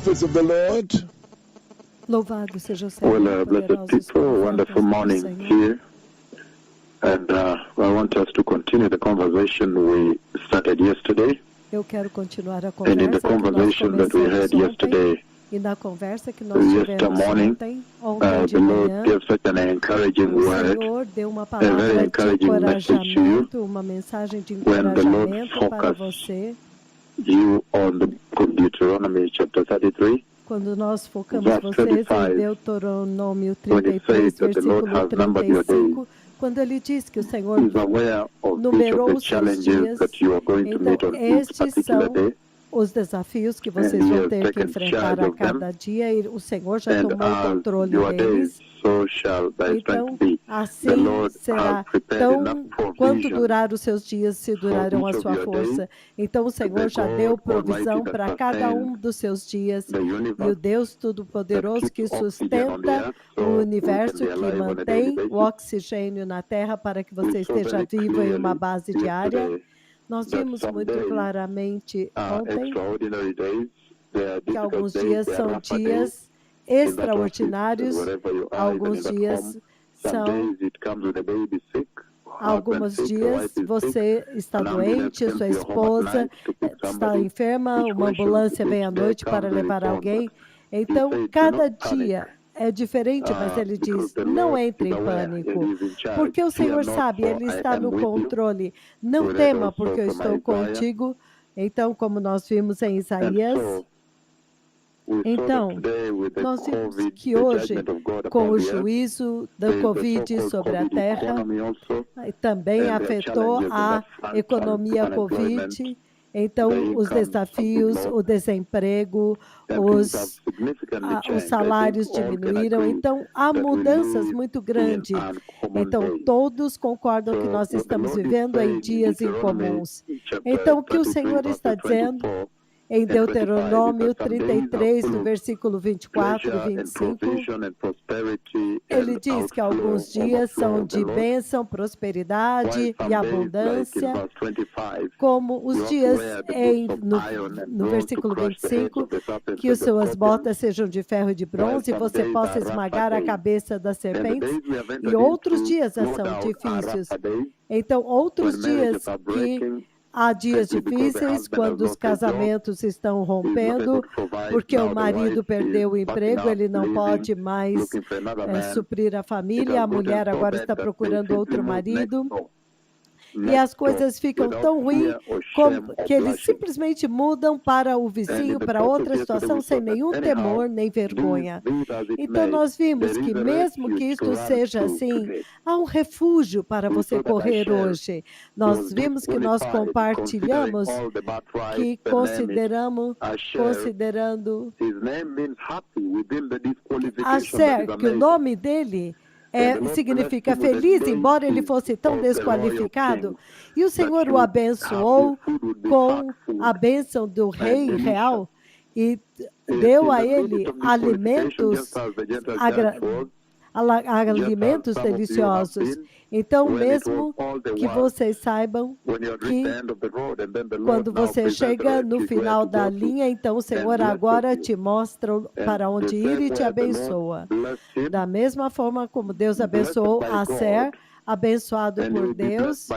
prophets of the Lord. Louvado seja o Well, Senhor, blessed poderosos people, profetas wonderful do morning Senhor. here. And I want us to continue the conversation we started yesterday. Eu quero continuar a And in the conversa que nós conversation that we começamos had ontem. yesterday, E na conversa que nós tivemos ontem de the Lord manhã, gave such an encouraging o word, Senhor deu uma a very palavra de encouraging message to you, encorajamento, uma mensagem de when the Lord encorajamento para focused você, you on the book of Deuteronomy chapter 33, quando nós focamos verse vocês em 25, Deuteronômio when it 33, says that the Lord versículo has numbered your days. 35, quando ele diz que o Senhor He's aware of each of numerou the os seus challenges dias. that you are going to meet Então, on each estes particular são day. os desafios que And vocês he vão has ter que taken enfrentar charge a of them. cada dia, e o Senhor já And tomou o as controle your days, deles. so shall thy strength Então, be. The assim Lord será. has prepared Tão enough quanto provision durar os seus dias, se durarão a each of sua your força. Então, o Senhor the já God deu Almighty provisão that para cada sustains dos seus dias. the E universe, o Deus that Todo-Poderoso que keeps oxygen on the sustenta earth, o so we can universo, be que alive on a daily mantém o basis. oxigênio na Terra para que você We saw esteja very vivo em uma clearly base diária. yesterday Nós that vimos some muito days claramente are ontem extraordinary days. They are que difficult alguns days. dias They are são rougher days dias in that office and extraordinários, wherever you are, even alguns in that dias home. Some são days it comes with a baby sick, husband Alguns sick, the dias wife is sick, você está an ambulance doente, comes sua to your home at esposa night to pick está somebody. enferma, uma Situations ambulância vem each à day noite para comes on levar its own, alguém. but Então, he said, do cada not panic, dia é diferente, mas ele because diz, the não Lord entre is em aware and pânico, is in charge. porque o Fear Senhor not, sabe, for Ele I está am no with you. controle. Não We read tema, also porque eu from estou Isaiah. contigo. Então, como nós vimos em And Isaías, so we saw that então, today with the nós vimos COVID, que the hoje, judgment of God com upon o the earth, juízo da there is the Covid so-called sobre a COVID Terra, economy also, também and there are afetou challenges in a that front, economia unemployment, Covid. the Então, os income have been desafios, lost, o desemprego, and things have os significantly os changed. I think salários all can diminuíram. agree Então, há that we mudanças live muito in grandes. uncommon Então, days. todos concordam que So nós what the estamos Lord is vivendo em saying in dias Deuteronomy incomuns. chapter Então, o que o 33, Senhor está verses dizendo 24 em and 25 is Deuteronômio that some days are 33, full no of versículo 24 e pleasure and 25, provision and prosperity ele and diz que outflow, alguns dias overflow são of the de Lord, bênção, while prosperidade e some days, like in abundância, verse 25, como os you have to dias wear the boots of no iron and no bronze to versículo crush the heads 25, of the serpents que and as the suas scorpions, botas sejam de ferro e de while bronze, e some você days possa are rougher esmagar a days. cabeça das And the serpentes, days we have e entered outros into, dias no são doubt, are difíceis. rougher days Então, outros when marriages dias are que breaking, há dias simply because the difíceis, husband has quando os lost his job, casamentos estão he's not able rompendo, to provide. porque o Now the marido wife is perdeu o backing emprego, up, ele não leaving, pode mais looking for another man. suprir a It família, has a gotten mulher so agora bad está that they procurando simply outro move marido. E next as door, coisas ficam without tão ruins fear or shame or que eles blushing. simplesmente mudam para o And in vizinho, the para course of outra yesterday, situação, we sem saw that nenhum anyhow, temor nem vergonha. be it as it Então, may, nós vimos there que, is a mesmo que refuge to isto run seja to assim, today. há um refúgio para We você saw that I correr shared hoje. Nós was vimos que nós disqualified, considering compartilhamos all the birthright, que the name it. considerando His name means happy within the a disqualification. That is ser, que o amazing. nome dele significa feliz, embora ele fosse tão desqualificado. E o Senhor o abençoou com a bênção do rei real e deu a ele alimentos deliciosos. Então, mesmo que vocês saibam que quando você chega no final da linha, então o Senhor agora te mostra para onde ir e te abençoa. Da mesma forma como Deus abençoou a Ser, abençoado por Deus,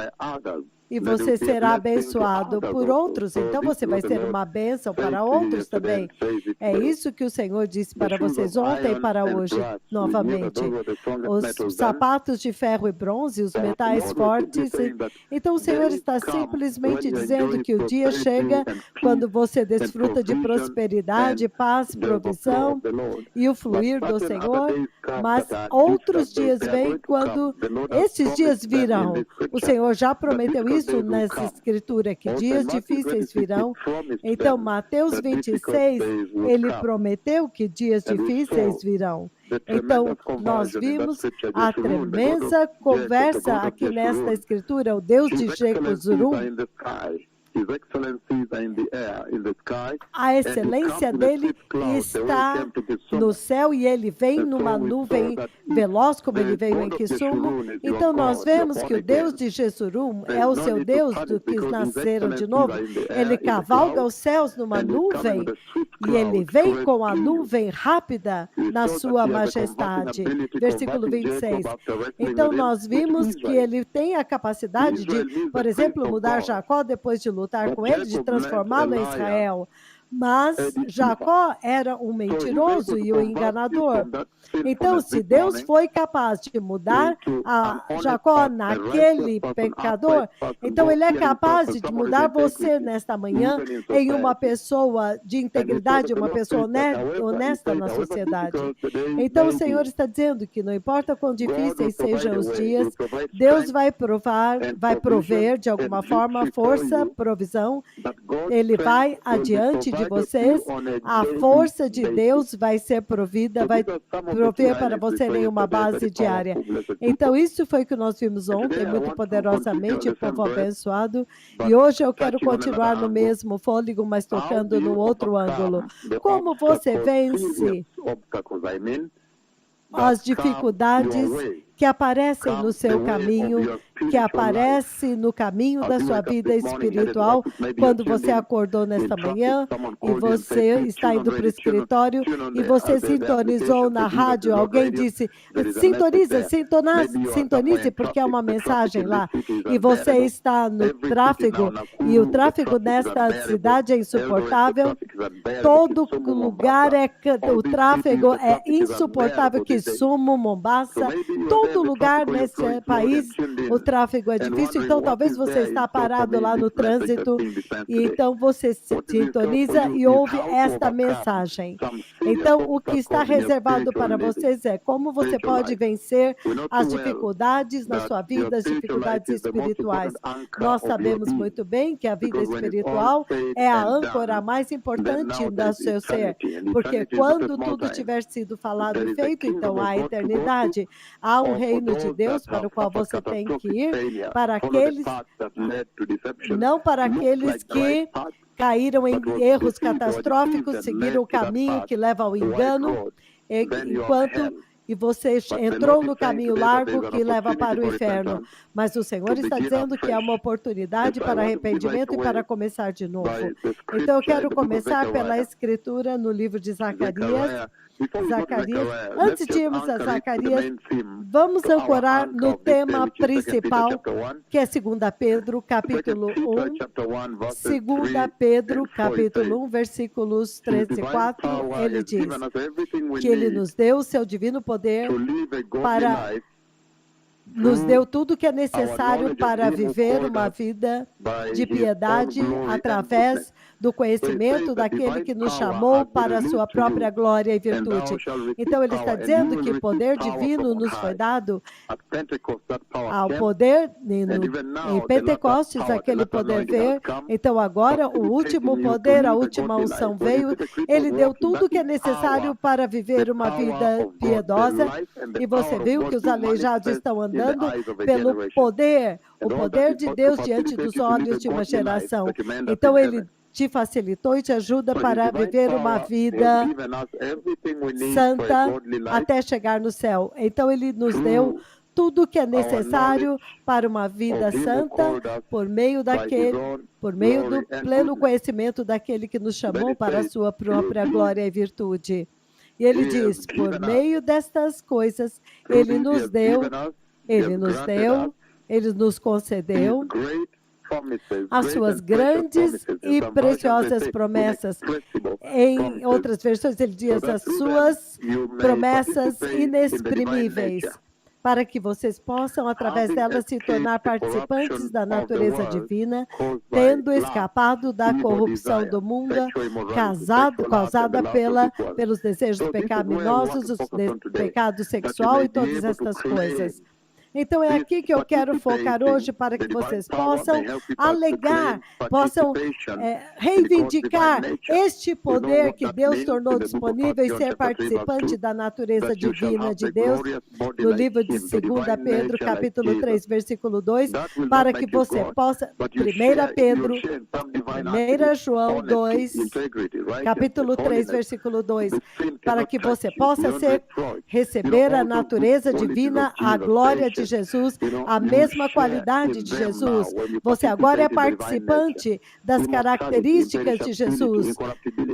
e você será abençoado por outros. Então, você vai ser uma bênção para outros também. É isso que o Senhor disse para vocês ontem e para hoje, novamente. Os sapatos de ferro e bronze, os metais fortes. Então, o Senhor está simplesmente dizendo que o dia chega quando você desfruta de prosperidade, paz, provisão e o fluir do Senhor. Mas outros dias vêm quando esses dias virão. O Senhor já prometeu isso nessa escritura, que dias difíceis virão. Então, Mateus 26, ele prometeu que dias difíceis virão. Então, nós vimos a tremenda conversa aqui nesta escritura, o Deus de Jerusalém, A excelência dele está no céu e ele vem numa nuvem veloz, como ele veio em Kisumu. Então nós vemos que o Deus de Jesurum é o seu Deus do que nasceram de novo. Ele cavalga os céus numa nuvem e ele vem com a nuvem rápida na sua majestade. Versículo 26. Então nós vimos que ele tem a capacidade de, por exemplo, mudar Jacó depois de lutar com ele, de transformá-lo em Israel. Mas Jacó era um mentiroso e um enganador. Então, se Deus foi capaz de mudar a Jacó naquele pecador, então ele é capaz de mudar você nesta manhã em uma pessoa de integridade, uma pessoa honesta na sociedade. Então, o Senhor está dizendo que não importa quão difíceis sejam os dias, Deus vai prover de alguma forma força, provisão. Ele vai adiante de vocês, a força de Deus vai ser provida, vai prover para você em uma base diária. Então, isso foi o que nós vimos ontem, muito poderosamente, povo abençoado. E hoje eu quero continuar no mesmo fôlego, mas tocando no outro ângulo. Como você vence as dificuldades que aparecem no seu caminho, que aparecem no caminho da sua vida espiritual, quando você acordou nesta manhã e você está indo para o escritório e você sintonizou na rádio, alguém disse, sintonize, porque é uma mensagem lá, e você está no tráfego, e o tráfego nesta cidade é insuportável, todo lugar o tráfego é insuportável, Kisumu, Mombasa, todo lugar nesse país, o tráfego é difícil, então talvez você está parado lá no trânsito, e então você se sintoniza e ouve esta mensagem. Então, o que está reservado para vocês é como você pode vencer as dificuldades na sua vida, as dificuldades espirituais. Nós sabemos muito bem que a vida espiritual é a âncora mais importante do seu ser, porque quando tudo tiver sido falado e feito, então há a eternidade, há um reino de Deus para o qual você tem que ir, para aqueles, não para aqueles que caíram em erros catastróficos, seguiram o caminho que leva ao engano, e você entrou no caminho largo que leva para o inferno. Mas o Senhor está dizendo que é uma oportunidade para arrependimento e para começar de novo. Então eu quero começar pela escritura no livro de Zacarias. Antes de irmos a Zacarias, vamos ancorar no tema principal, que é 2 Pedro, capítulo 1, 2 Pedro, capítulo 1, versículos 13 e 4, ele diz que ele nos deu o seu divino poder para... Nos deu tudo o que é necessário para viver uma vida de piedade através do conhecimento daquele que nos chamou para a sua própria glória e virtude. Então, ele está dizendo que poder divino nos foi dado ao poder em Pentecostes, aquele poder veio. Então, agora, o último poder, a última unção veio. Ele deu tudo o que é necessário para viver uma vida piedosa. E você viu que os aleijados estão andando pelo poder, o poder de Deus diante dos olhos de uma geração. Então, ele te facilitou e te ajuda para viver uma vida santa até chegar no céu. Então, ele nos deu tudo o que é necessário para uma vida santa por meio do pleno conhecimento daquele que nos chamou para a sua própria glória e virtude. E ele diz, por meio destas coisas, ele nos concedeu as suas grandes e preciosas promessas. Em outras versões, ele diz as suas promessas inexprimíveis, para que vocês possam, através delas, se tornar participantes da natureza divina, tendo escapado da corrupção do mundo, causada pelos desejos pecaminosos, o pecado sexual e todas estas coisas. Então, é aqui que eu quero focar hoje para que vocês possam alegar, possam reivindicar este poder que Deus tornou disponível e ser participante da natureza divina de Deus, no livro de 2 Pedro, capítulo 3, versículo 2, para que você possa, 1 Pedro, 1 João 2, capítulo 3, versículo 2, para que você possa receber a natureza divina, a glória de Jesus, a mesma qualidade de Jesus. Você agora é participante das características de Jesus.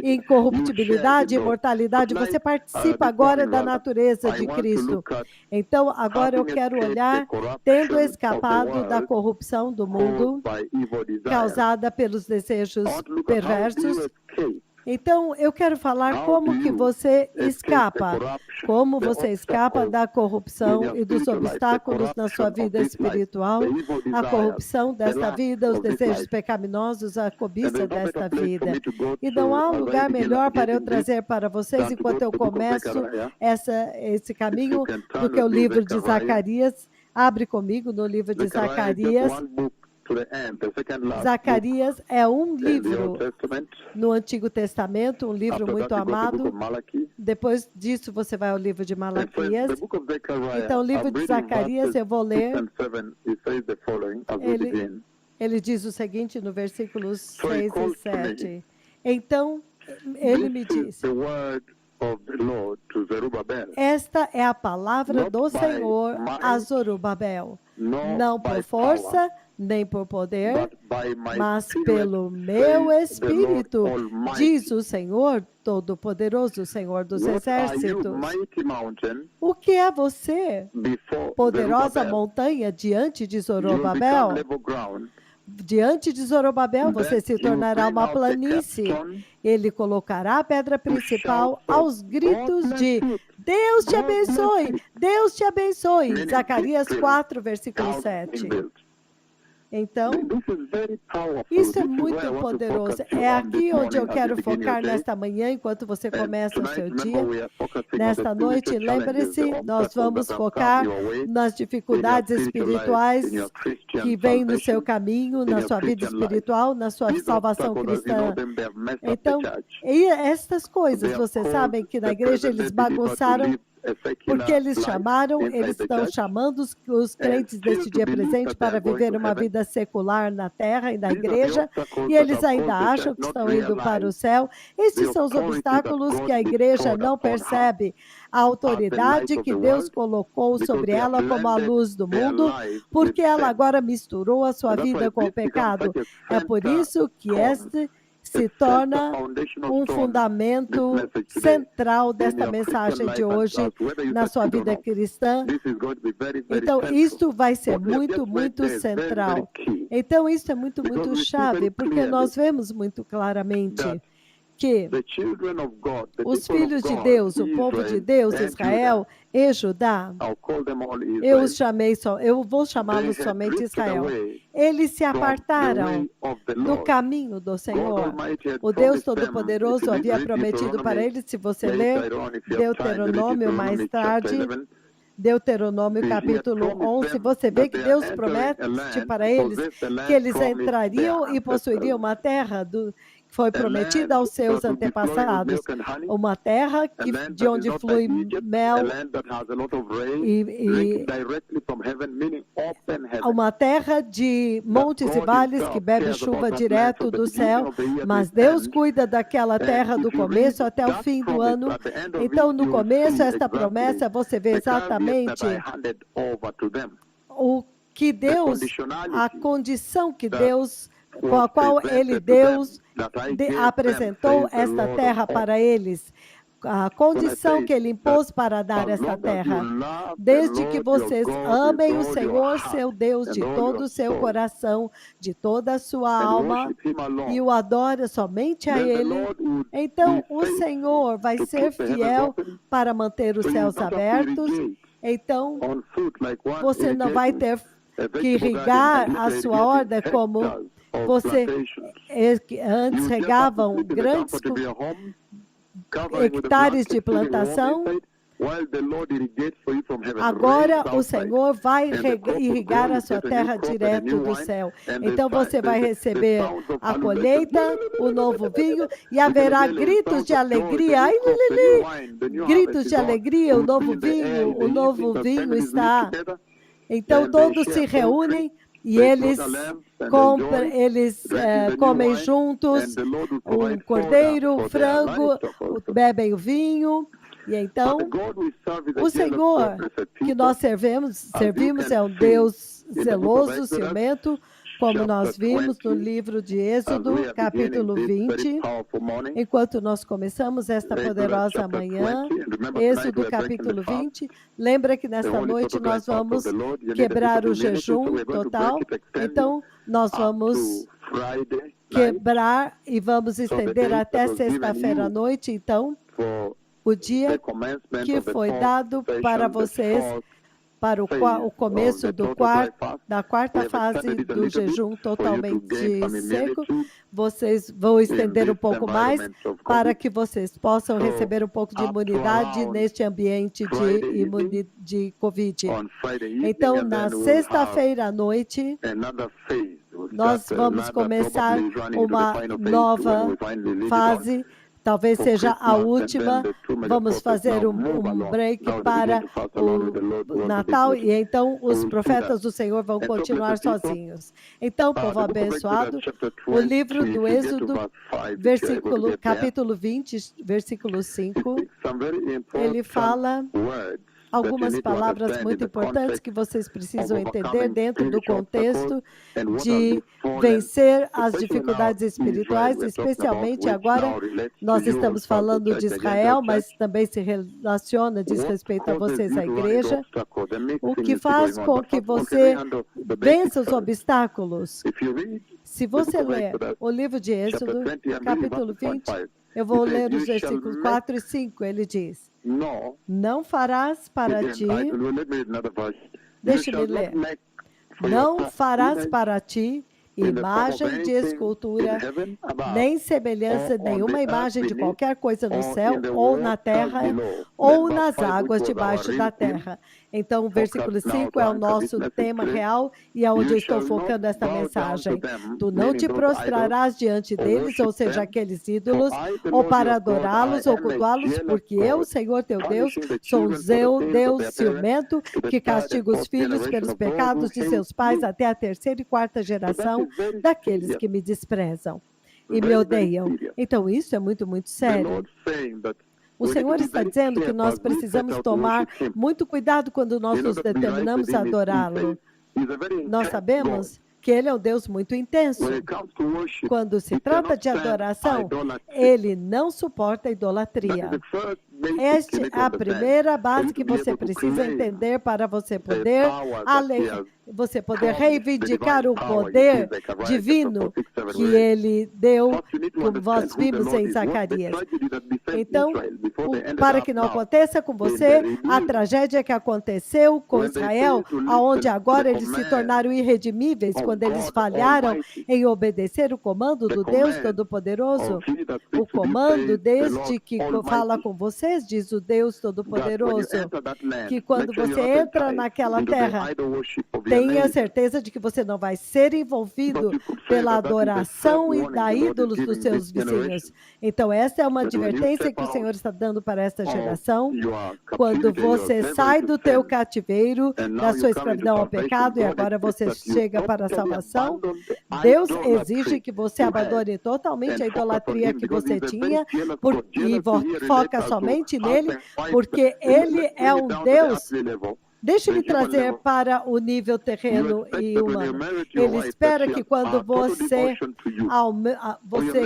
Incorruptibilidade, imortalidade, você participa agora da natureza de Cristo. Então, agora eu quero olhar, tendo escapado da corrupção do mundo, causada pelos desejos perversos. Então, eu quero falar como que você escapa da corrupção e dos obstáculos na sua vida espiritual, a corrupção desta vida, os desejos pecaminosos, a cobiça desta vida. E não há um lugar melhor para eu trazer para vocês, enquanto eu começo esse caminho, do que o livro de Zacarias. Abre comigo no livro de Zacarias. Zacarias é um livro no Antigo Testamento, um livro muito amado. Depois disso, você vai ao livro de Malaquias. Então, o livro de Zacarias, eu vou ler. Ele diz o seguinte no versículos 6 e 7. Então, ele me disse: esta é a palavra do Senhor a Zorobabel, não por força, nem por poder, mas pelo meu Espírito, diz o Senhor Todo-Poderoso, o Senhor dos Exércitos. O que é você, poderosa montanha, diante de Zorobabel? Diante de Zorobabel, você se tornará uma planície. Ele colocará a pedra principal aos gritos de Deus te abençoe, Deus te abençoe. Zacarias 4, versículo 7. Então, isso é muito poderoso. É aqui onde eu quero focar nesta manhã, enquanto você começa o seu dia. Nesta noite, lembre-se, nós vamos focar nas dificuldades espirituais que vêm no seu caminho, na sua vida espiritual, na sua salvação cristã. Então, e estas coisas, vocês sabem que na igreja eles bagunçaram, porque eles estão chamando os crentes deste dia presente para viver uma vida secular na terra e na igreja, e eles ainda acham que estão indo para o céu. Esses são os obstáculos que a igreja não percebe. A autoridade que Deus colocou sobre ela como a luz do mundo, porque ela agora misturou a sua vida com o pecado. É por isso que este se torna um fundamento central desta mensagem de hoje na sua vida cristã. Então, isso vai ser muito, muito central. Então, isso é muito, muito chave, porque nós vemos muito claramente que os filhos de Deus, o povo de Deus, Israel e Judá, eu vou chamá-los somente Israel. Eles se apartaram do caminho do Senhor. O Deus Todo-Poderoso havia prometido para eles, se você ler Deuteronômio mais tarde, Deuteronômio capítulo 11, você vê que Deus promete para eles que eles entrariam e possuiriam uma terra que foi prometida aos seus antepassados, uma terra de onde flui mel e uma terra de montes e vales que bebe chuva direto do céu, mas Deus cuida daquela terra do começo até o fim do ano. Então, no começo, esta promessa, você vê exatamente o que Deus, a condição que Deus, com a qual Deus apresentou esta terra para eles, a condição que ele impôs para dar esta terra. Desde que vocês amem o Senhor, seu Deus, de todo o seu coração, de toda a sua alma, e o adora somente a Ele, então o Senhor vai ser fiel para manter os céus abertos. Então, você não vai ter que irrigar a sua horta como você antes regavam grandes hectares de plantação Agora o Senhor vai irrigar a sua terra direto do céu. Então você vai receber a colheita, o novo vinho, e haverá gritos de alegria. Ai, gritos de alegria, o novo vinho está. Então todos se reúnem e eles comem juntos um cordeiro, um frango, bebem o vinho. E então, o Senhor que nós servimos é um Deus zeloso, ciumento, como nós vimos no livro de Êxodo, capítulo 20, enquanto nós começamos esta poderosa manhã, Êxodo, capítulo 20, lembra que nesta noite nós vamos quebrar o jejum total, então nós vamos quebrar e vamos estender até sexta-feira à noite, então, o dia que foi dado para vocês, para o começo da quarta fase do jejum totalmente seco, vocês vão estender um pouco mais para que vocês possam receber um pouco de imunidade neste ambiente de Covid. Então, na sexta-feira à noite, nós vamos começar uma nova fase. Talvez seja a última, vamos fazer um break para o Natal e então os profetas do Senhor vão continuar sozinhos. Então, povo abençoado, o livro do Êxodo, capítulo 20, versículo 5, ele fala algumas palavras muito importantes que vocês precisam entender dentro do contexto de vencer as dificuldades espirituais, especialmente agora nós estamos falando de Israel, mas também se relaciona, diz respeito a vocês, a igreja, o que faz com que você vença os obstáculos. Se você ler o livro de Êxodo, capítulo 20, eu vou ler os versículos 4 e 5, ele diz: não farás para ti, deixa-me ler, não farás para ti imagem de escultura, nem semelhança nenhuma imagem de qualquer coisa no céu, ou na terra, ou nas águas debaixo da terra. Então, o versículo 5 é o nosso tema real e é onde eu estou focando esta mensagem. Tu não te prostrarás diante deles, ou seja, aqueles ídolos, ou para adorá-los ou cultuá-los, porque eu, Senhor teu Deus, sou um Deus ciumento, que castiga os filhos pelos pecados de seus pais até a terceira e quarta geração daqueles que me desprezam e me odeiam. Então, isso é muito, muito sério. O Senhor está dizendo que nós precisamos tomar muito cuidado quando nós nos determinamos a adorá-lo. Nós sabemos que Ele é um Deus muito intenso. Quando se trata de adoração, Ele não suporta a idolatria. Esta é a primeira base que você precisa entender para você poder reivindicar o poder divino que Ele deu, como nós vimos em Zacarias. Então, para que não aconteça com você a tragédia que aconteceu com Israel, onde agora eles se tornaram irredimíveis quando eles falharam em obedecer o comando do Deus Todo-Poderoso. O comando desde que fala com vocês, diz o Deus Todo-Poderoso, que quando você entra naquela terra, tenha certeza de que você não vai ser envolvido pela adoração e da ídolos dos seus vizinhos. Então, essa é uma advertência que o Senhor está dando para esta geração. Quando você sai do teu cativeiro, da sua escravidão ao pecado, e agora você chega para a salvação, Deus exige que você abandone totalmente a idolatria que você tinha e foca somente nele, porque Ele é um Deus. Deixe-me trazer para o nível terreno e humano. Ele espera que quando você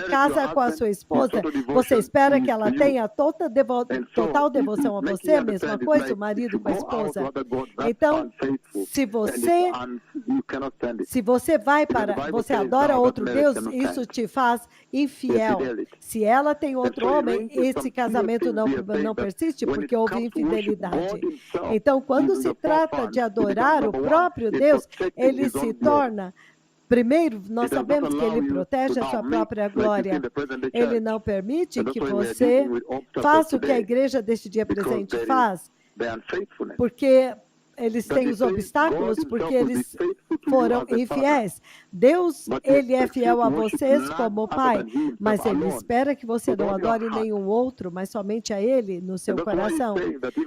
casa com a sua esposa, você espera que ela tenha total devoção a você, a mesma coisa, o marido com a esposa. Então, se você você adora outro Deus, isso te faz infiel. Se ela tem outro homem, esse casamento não persiste porque houve infidelidade. Então, quando se trata de adorar o próprio Deus, ele se torna Primeiro, nós sabemos que Ele protege a sua própria glória. Ele não permite que você faça o que a igreja deste dia presente faz, porque eles têm os obstáculos, porque eles foram infiéis. Deus, Ele é fiel a vocês como Pai, mas Ele espera que você não adore nenhum outro, mas somente a Ele no seu coração.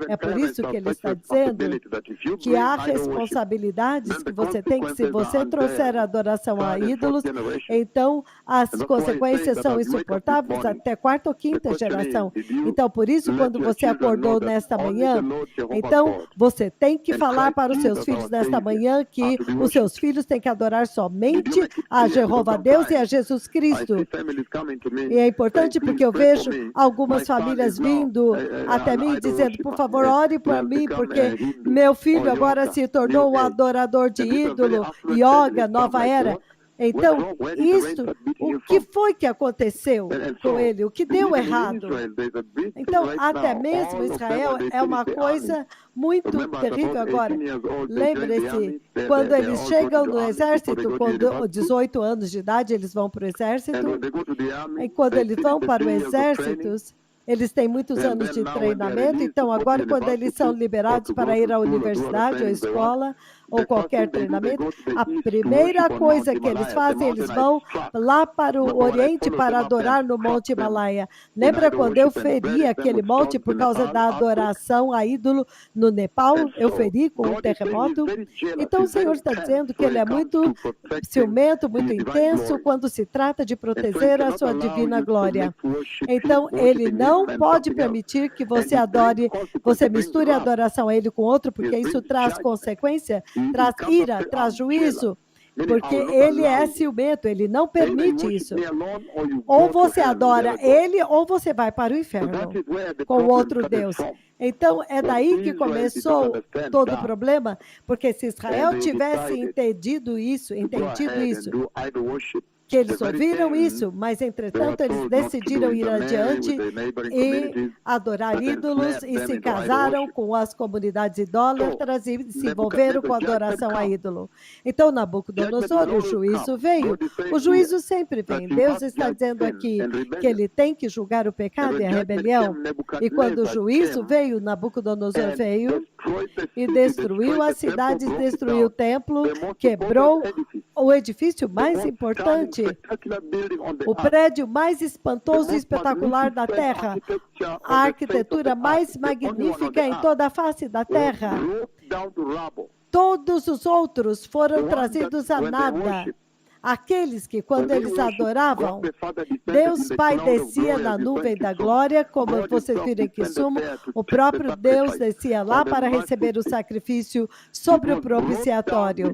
É por isso que Ele está dizendo que há responsabilidades que você tem, que se você trouxer adoração a ídolos, então as consequências são insuportáveis até quarta ou quinta geração. Então, por isso, quando você acordou nesta manhã, então você tem que falar para os seus filhos nesta manhã que os seus filhos têm que adorar somente a Jeová Deus e a Jesus Cristo. E é importante porque eu vejo algumas famílias vindo até mim dizendo, por favor, ore por mim, porque meu filho agora se tornou um adorador de ídolo, yoga, nova era. Então, isso, o que foi que aconteceu com ele? O que deu errado? Então, até mesmo Israel é uma coisa muito terrível agora. Lembre-se, quando eles chegam no exército, com 18 anos de idade, eles vão para o exército, e quando eles vão para o exército, eles têm muitos anos de treinamento, então agora quando eles são liberados para ir à universidade ou escola, ou qualquer treinamento, a primeira coisa que eles fazem, eles vão lá para o Oriente para adorar no Monte Himalaia. Lembra quando eu feri aquele monte por causa da adoração a ídolo no Nepal? Eu feri com um terremoto. Então o Senhor está dizendo que Ele é muito ciumento, muito intenso quando se trata de proteger a sua divina glória. Então Ele não pode permitir que você adore, você misture a adoração a Ele com outro, porque isso traz consequência, traz ira, traz juízo, porque Ele é ciumento, Ele não permite isso. Ou você adora Ele, ou você vai para o inferno com outro Deus. Então, é daí que começou todo o problema, porque se Israel tivesse entendido isso, que eles ouviram isso, mas entretanto eles decidiram ir adiante e adorar ídolos e se casaram com as comunidades idólatras e se envolveram com a adoração a ídolo. Então Nabucodonosor, o juízo veio. O juízo sempre vem. Deus está dizendo aqui que Ele tem que julgar o pecado e a rebelião. E quando o juízo veio, Nabucodonosor veio e destruiu as cidades, destruiu o templo, quebrou o edifício mais importante, o prédio mais espantoso e espetacular da Terra, a arquitetura mais magnífica em toda a face da Terra. Todos os outros foram trazidos a nada. Aqueles que, quando eles adoravam, Deus Pai descia na nuvem da glória, como vocês viram que sumo, o próprio Deus descia lá para receber o sacrifício sobre o propiciatório.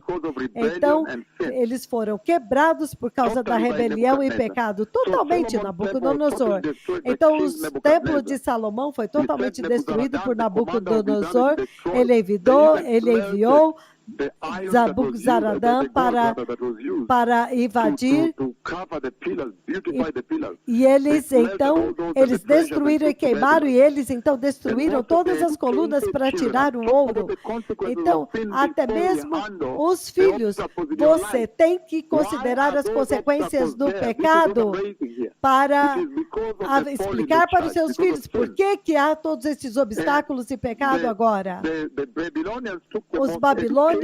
Então, eles foram quebrados por causa da rebelião e pecado, totalmente Nabucodonosor. Então, o templo de Salomão foi totalmente destruído por Nabucodonosor. Ele enviou Nabucodonosor para invadir, e eles então, eles destruíram e queimaram, e eles então destruíram todas as colunas para tirar o ouro. Então, até mesmo os filhos, você tem que considerar as consequências do pecado para explicar para os seus filhos por que há todos esses obstáculos e pecado agora. Os babilônios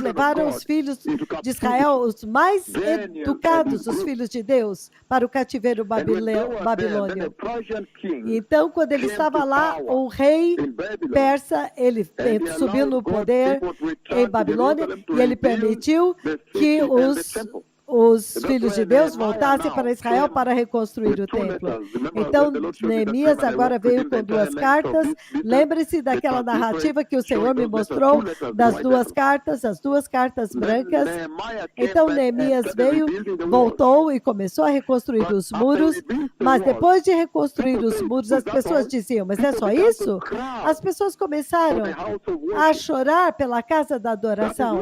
levaram os filhos de Israel, os mais educados, os filhos de Deus, para o cativeiro babilônio. Então, quando ele estava lá, o rei persa, ele subiu no poder em Babilônia e ele permitiu que os filhos de Deus voltassem para Israel para reconstruir o templo. Então, Neemias agora veio com 2 cartas. Lembre-se daquela narrativa que o Senhor me mostrou das 2 cartas, as 2 cartas brancas. Então, Neemias veio, voltou e começou a reconstruir os muros, mas depois de reconstruir os muros, as pessoas diziam, mas é só isso? As pessoas começaram a chorar pela casa da adoração.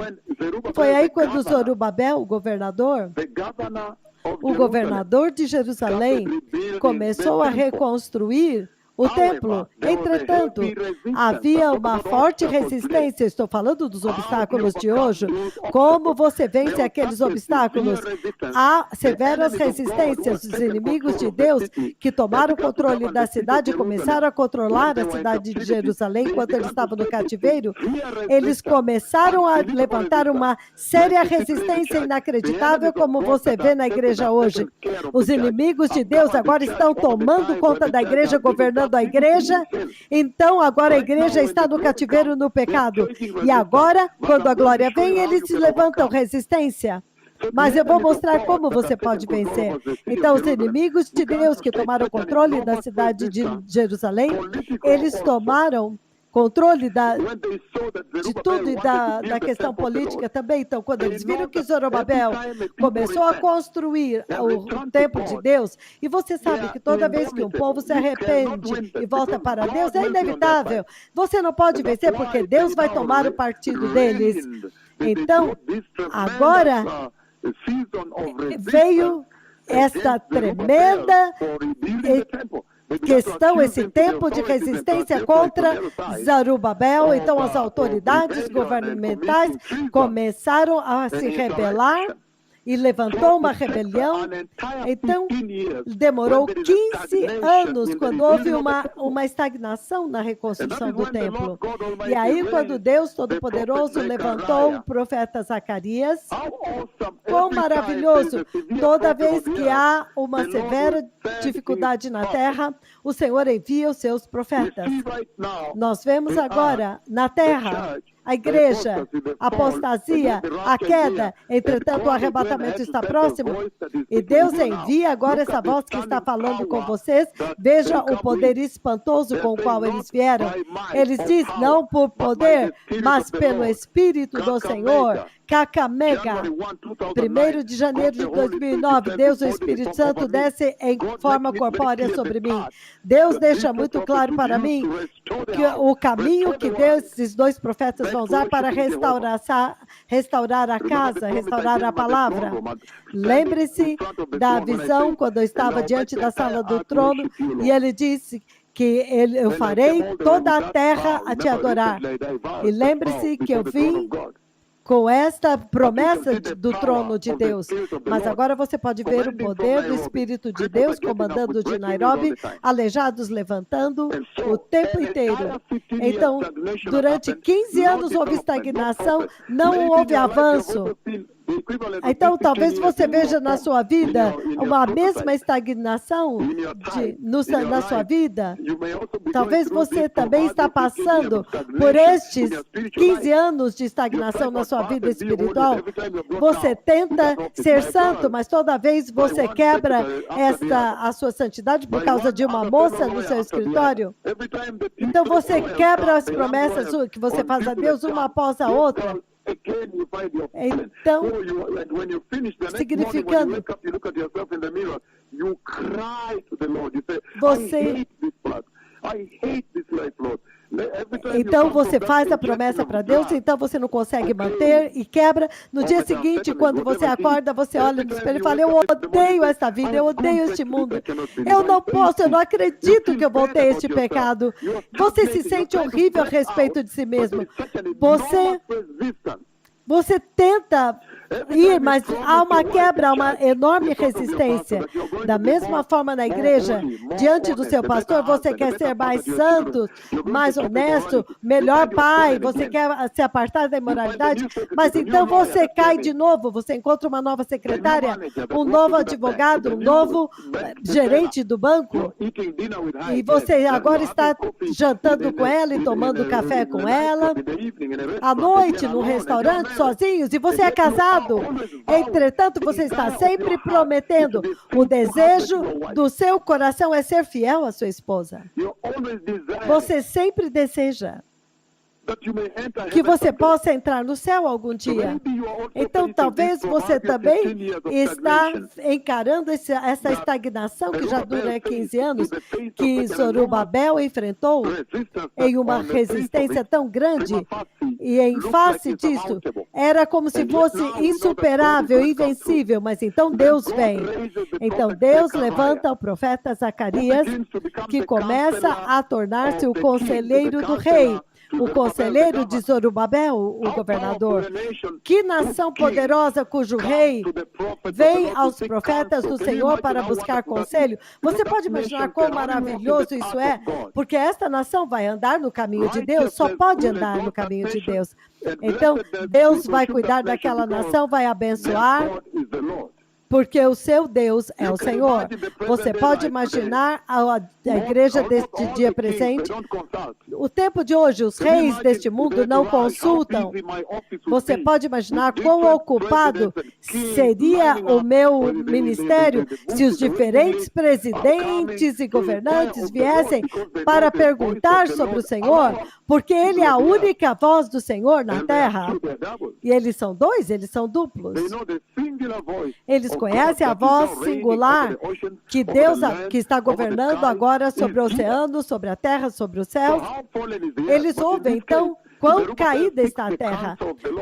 Foi aí quando Zorobabel, o governador de Jerusalém, começou a reconstruir o templo. Entretanto, havia uma forte resistência. Estou falando dos obstáculos de hoje. Como você vence aqueles obstáculos? Há severas resistências dos inimigos de Deus que tomaram o controle da cidade e começaram a controlar a cidade de Jerusalém enquanto eles estavam no cativeiro. Eles começaram a levantar uma séria resistência inacreditável, como você vê na igreja hoje. Os inimigos de Deus agora estão tomando conta da igreja, governando a igreja. Então, agora a igreja está no cativeiro, no pecado. E agora, quando a glória vem, eles levantam resistência. Mas eu vou mostrar como você pode vencer. Então, os inimigos de Deus que tomaram controle da cidade de Jerusalém, eles tomaram controle de tudo e da questão política também. Então, quando eles viram que Zorobabel começou a construir o templo de Deus, e você sabe que toda vez que um povo se arrepende e volta para Deus, é inevitável. Você não pode vencer porque Deus vai tomar o partido deles. Então, agora veio esta tremenda questão, esse tempo de resistência contra Zorobabel. Então, as autoridades governamentais começaram a se rebelar e levantou uma rebelião. Então, demorou 15 anos quando houve uma estagnação na reconstrução do templo. E aí, quando Deus Todo-Poderoso levantou o profeta Zacarias, quão maravilhoso! Toda vez que há uma severa dificuldade na terra, o Senhor envia os seus profetas. Nós vemos agora na terra a igreja, a apostasia, a queda. Entretanto, o arrebatamento está próximo. E Deus envia agora essa voz que está falando com vocês. Veja o poder espantoso com o qual eles vieram. Eles dizem, não por poder, mas pelo Espírito do Senhor. Kakamega, 1º de janeiro de 2009, Deus, o Espírito Santo, desce em forma corpórea sobre mim. Deus deixa muito claro para mim que o caminho que esses dois profetas vão usar para restaurar a casa, restaurar a palavra. Lembre-se da visão quando eu estava diante da sala do trono e ele disse que eu farei toda a terra a te adorar. E lembre-se que eu vim com esta promessa do trono de Deus. Mas agora você pode ver o poder do Espírito de Deus comandando de Nairobi, aleijados levantando o tempo inteiro. Então, durante 15 anos houve estagnação, não houve avanço. Então, talvez você veja na sua vida uma mesma estagnação na sua vida. Talvez você também está passando por estes 15 anos de estagnação na sua vida espiritual. Você tenta ser santo, mas toda vez você quebra a sua santidade por causa de uma moça no seu escritório. Então, você quebra as promessas que você faz a Deus uma após a outra. Então, significando, então você faz a promessa para Deus, então você não consegue manter e quebra. No dia seguinte, quando você acorda, você olha no espelho e fala, eu odeio esta vida, eu odeio este mundo. Eu não posso, eu não acredito que eu vou ter este pecado. Você se sente horrível a respeito de si mesmo. Você tenta ir, mas há uma quebra, há uma enorme resistência. Da mesma forma na igreja, diante do seu pastor, você quer ser mais santo, mais honesto, melhor pai, você quer se apartar da imoralidade, mas então você cai de novo, você encontra uma nova secretária, um novo advogado, um novo gerente do banco, e você agora está jantando com ela e tomando café com ela, à noite, no restaurante, sozinhos, e você é casado. Entretanto, você está sempre prometendo. O desejo do seu coração é ser fiel à sua esposa. Você sempre deseja. que você possa entrar no céu algum dia. Então, talvez você também está encarando essa estagnação que já dura 15 anos, que Zorobabel enfrentou em uma resistência tão grande, e em face disso, era como se fosse insuperável, invencível, mas então Deus vem. Então Deus levanta o profeta Zacarias, que começa a tornar-se o conselheiro do rei, o conselheiro de Zorobabel, o governador. Que nação poderosa cujo rei vem aos profetas do Senhor para buscar conselho? Você pode imaginar quão maravilhoso isso é? Porque esta nação vai andar no caminho de Deus, só pode andar no caminho de Deus. Então, Deus vai cuidar daquela nação, vai abençoar, porque o seu Deus é o Senhor. Você pode imaginar a igreja deste dia presente? O tempo de hoje, os reis deste mundo não consultam. Você pode imaginar quão ocupado seria o meu ministério se os diferentes presidentes e governantes viessem para perguntar sobre o Senhor, porque Ele é a única voz do Senhor na terra. E eles são dois, eles são duplos. Eles conhecem a voz singular que Deus que está governando agora sobre o oceano, sobre a terra, sobre os céus. Eles ouvem, então, quão caída está a terra.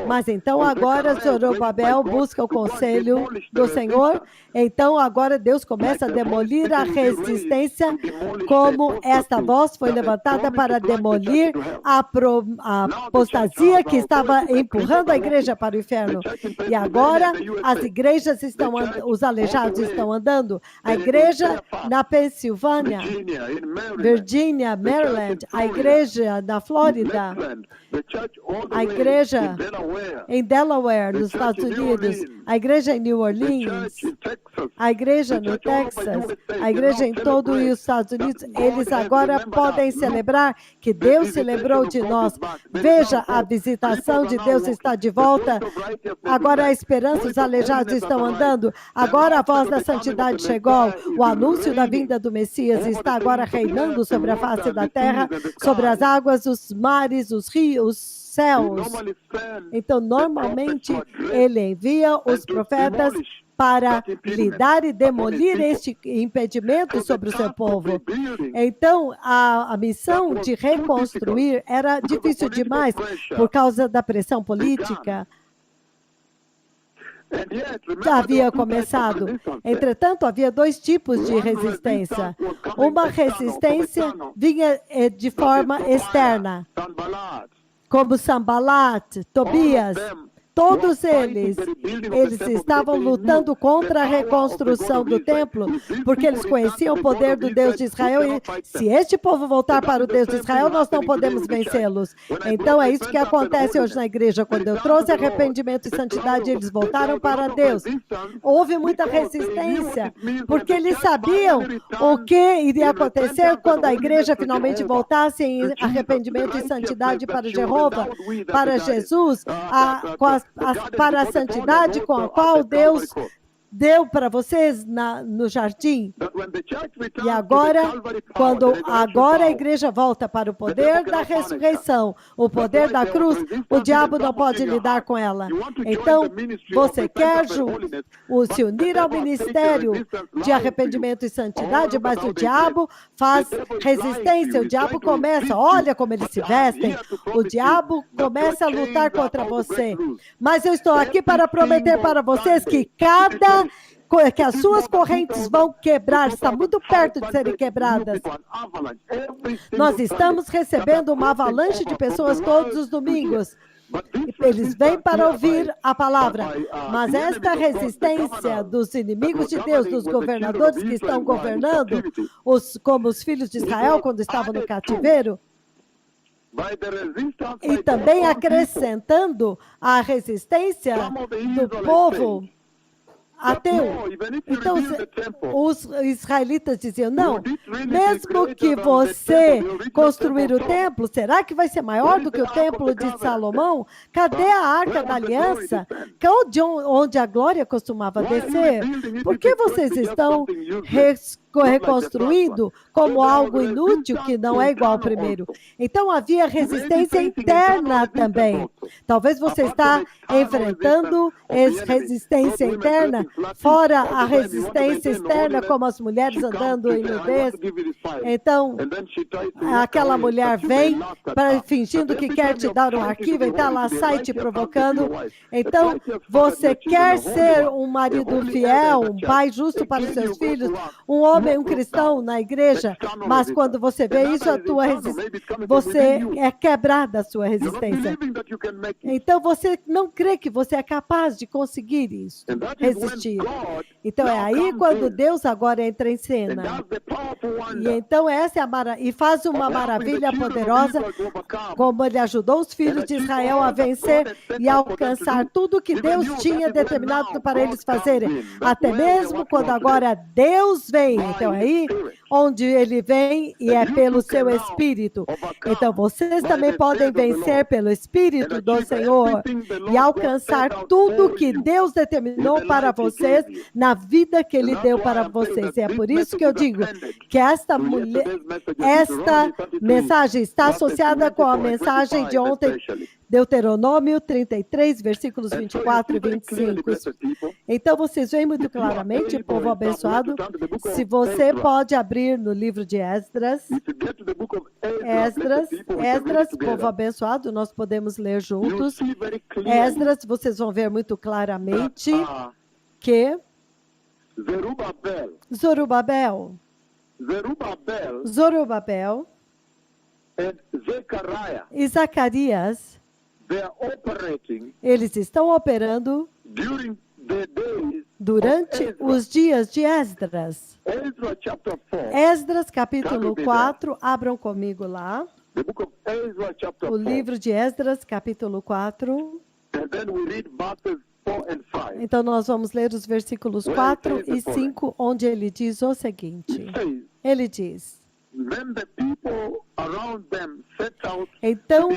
Mas então agora Zorobabel busca o conselho do Senhor. Então agora Deus começa a demolir a resistência, como esta voz foi levantada para demolir a apostasia que estava empurrando a igreja para o inferno. E agora as igrejas estão, os aleijados estão andando. A igreja na Pensilvânia, Virgínia, Maryland, a igreja na Flórida, a igreja em Delaware, nos Estados Unidos, a igreja em New Orleans, a igreja no Texas, a igreja em todo os Estados Unidos, eles agora podem celebrar que Deus se lembrou de nós. Veja, a visitação de Deus está de volta. Agora a esperança, os aleijados estão andando. Agora a voz da santidade chegou. O anúncio da vinda do Messias está agora reinando sobre a face da terra, sobre as águas, os mares, os rios, os céus. Então, normalmente, ele envia os profetas para lidar e demolir este impedimento sobre o seu povo. Então, a missão de reconstruir era difícil demais por causa da pressão política. Já havia começado. Entretanto, havia dois tipos de resistência. Uma resistência vinha de forma externa, como Sanbalat, Tobias. Todos eles estavam lutando contra a reconstrução do templo, porque eles conheciam o poder do Deus de Israel, e se este povo voltar para o Deus de Israel, nós não podemos vencê-los. Então é isso que acontece hoje na igreja. Quando eu trouxe arrependimento e santidade, eles voltaram para Deus. Houve muita resistência, porque eles sabiam o que iria acontecer quando a igreja finalmente voltasse em arrependimento e santidade para Jeová, para Jesus, para a santidade com a qual Deus deu para vocês no jardim. E agora, quando a igreja volta para o poder da ressurreição, o poder da cruz, o diabo não pode lidar com ela. Então, você quer se unir ao ministério de arrependimento e santidade, mas o diabo faz resistência, o diabo começa, olha como eles se vestem, o diabo começa a lutar contra você. Mas eu estou aqui para prometer para vocês que as suas correntes vão quebrar, está muito perto de serem quebradas. Nós estamos recebendo uma avalanche de pessoas todos os domingos. Eles vêm para ouvir a palavra, mas esta resistência dos inimigos de Deus, dos governadores que estão governando, como os filhos de Israel quando estavam no cativeiro, e também acrescentando a resistência do povo ateu. Então, os israelitas diziam, não, mesmo que você construir o templo, será que vai ser maior do que o templo de Salomão? Cadê a Arca da Aliança? Onde a glória costumava descer? Por que vocês estão reconstruído como algo inútil que não é igual ao primeiro. Então havia resistência interna também. Talvez você está enfrentando resistência interna, fora a resistência externa, como as mulheres andando em nudez. Então, aquela mulher vem fingindo que quer te dar um arquivo, então ela sai te provocando. Então, você quer ser um marido fiel, um pai justo para os seus filhos, um homem, um cristão na igreja, mas quando você vê isso, você é quebrada a sua resistência. Então, você não crê que você é capaz de conseguir isso, resistir. Então, é aí quando Deus agora entra em cena. E então, essa é e faz uma maravilha poderosa, como ele ajudou os filhos de Israel a vencer e alcançar tudo que Deus tinha determinado para eles fazerem. Até mesmo quando agora Deus vem. Então, aí onde ele vem e é pelo seu Espírito. Então, vocês também podem vencer pelo Espírito do Senhor e alcançar tudo que Deus determinou para vocês na vida que Ele deu para vocês. E é por isso que eu digo que esta mensagem está associada com a mensagem de ontem, Deuteronômio 33, versículos 24 e 25. Então, vocês veem muito claramente, povo abençoado, se você pode abrir no livro de Esdras, povo abençoado, nós podemos ler juntos. Esdras, vocês vão ver muito claramente que Zorobabel e Zacarias, eles estão operando durante os dias de Esdras. Esdras, capítulo 4, abram comigo lá. O livro de Esdras, capítulo 4. Então, nós vamos ler os versículos 4 e 5, onde ele diz o seguinte. Ele diz: então,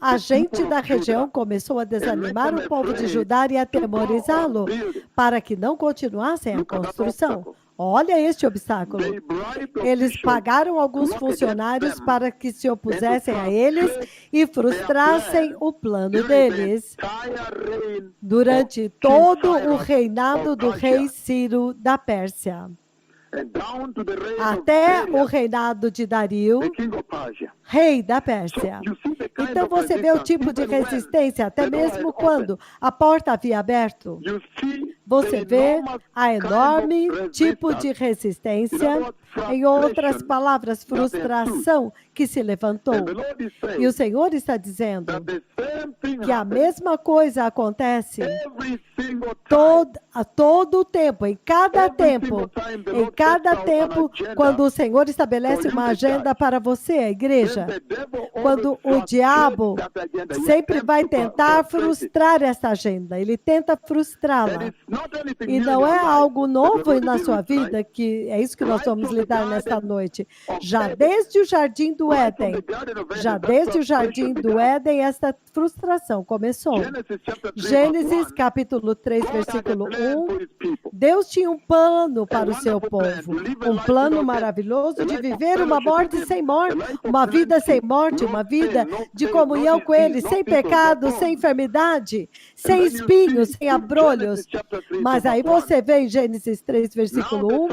a gente da região começou a desanimar o povo de Judá e a atemorizá-lo, para que não continuassem a construção. Olha este obstáculo. Eles pagaram alguns funcionários para que se opusessem a eles e frustrassem o plano deles durante todo o reinado do rei Ciro da Pérsia, até o reinado de Dario, rei da Pérsia. Então você vê o tipo de resistência, até mesmo quando a porta havia aberto. Você vê a enorme tipo de resistência, em outras palavras, frustração que se levantou. E o Senhor está dizendo que a mesma coisa acontece a todo o tempo, em cada tempo, quando o Senhor estabelece uma agenda para você, a igreja, quando o diabo sempre vai tentar frustrar essa agenda, ele tenta frustrá-la. E não é algo novo na sua vida, que é isso que nós vamos lidar nesta noite. Já desde o Jardim do Éden, esta frustração começou. Gênesis capítulo 3, versículo 1, Deus tinha um plano para o seu povo, um plano maravilhoso de viver uma morte sem morte, uma vida sem morte, uma vida de comunhão com Ele, sem pecado, sem enfermidade, sem espinhos, sem abrolhos. Mas aí você vê em Gênesis 3, versículo 1,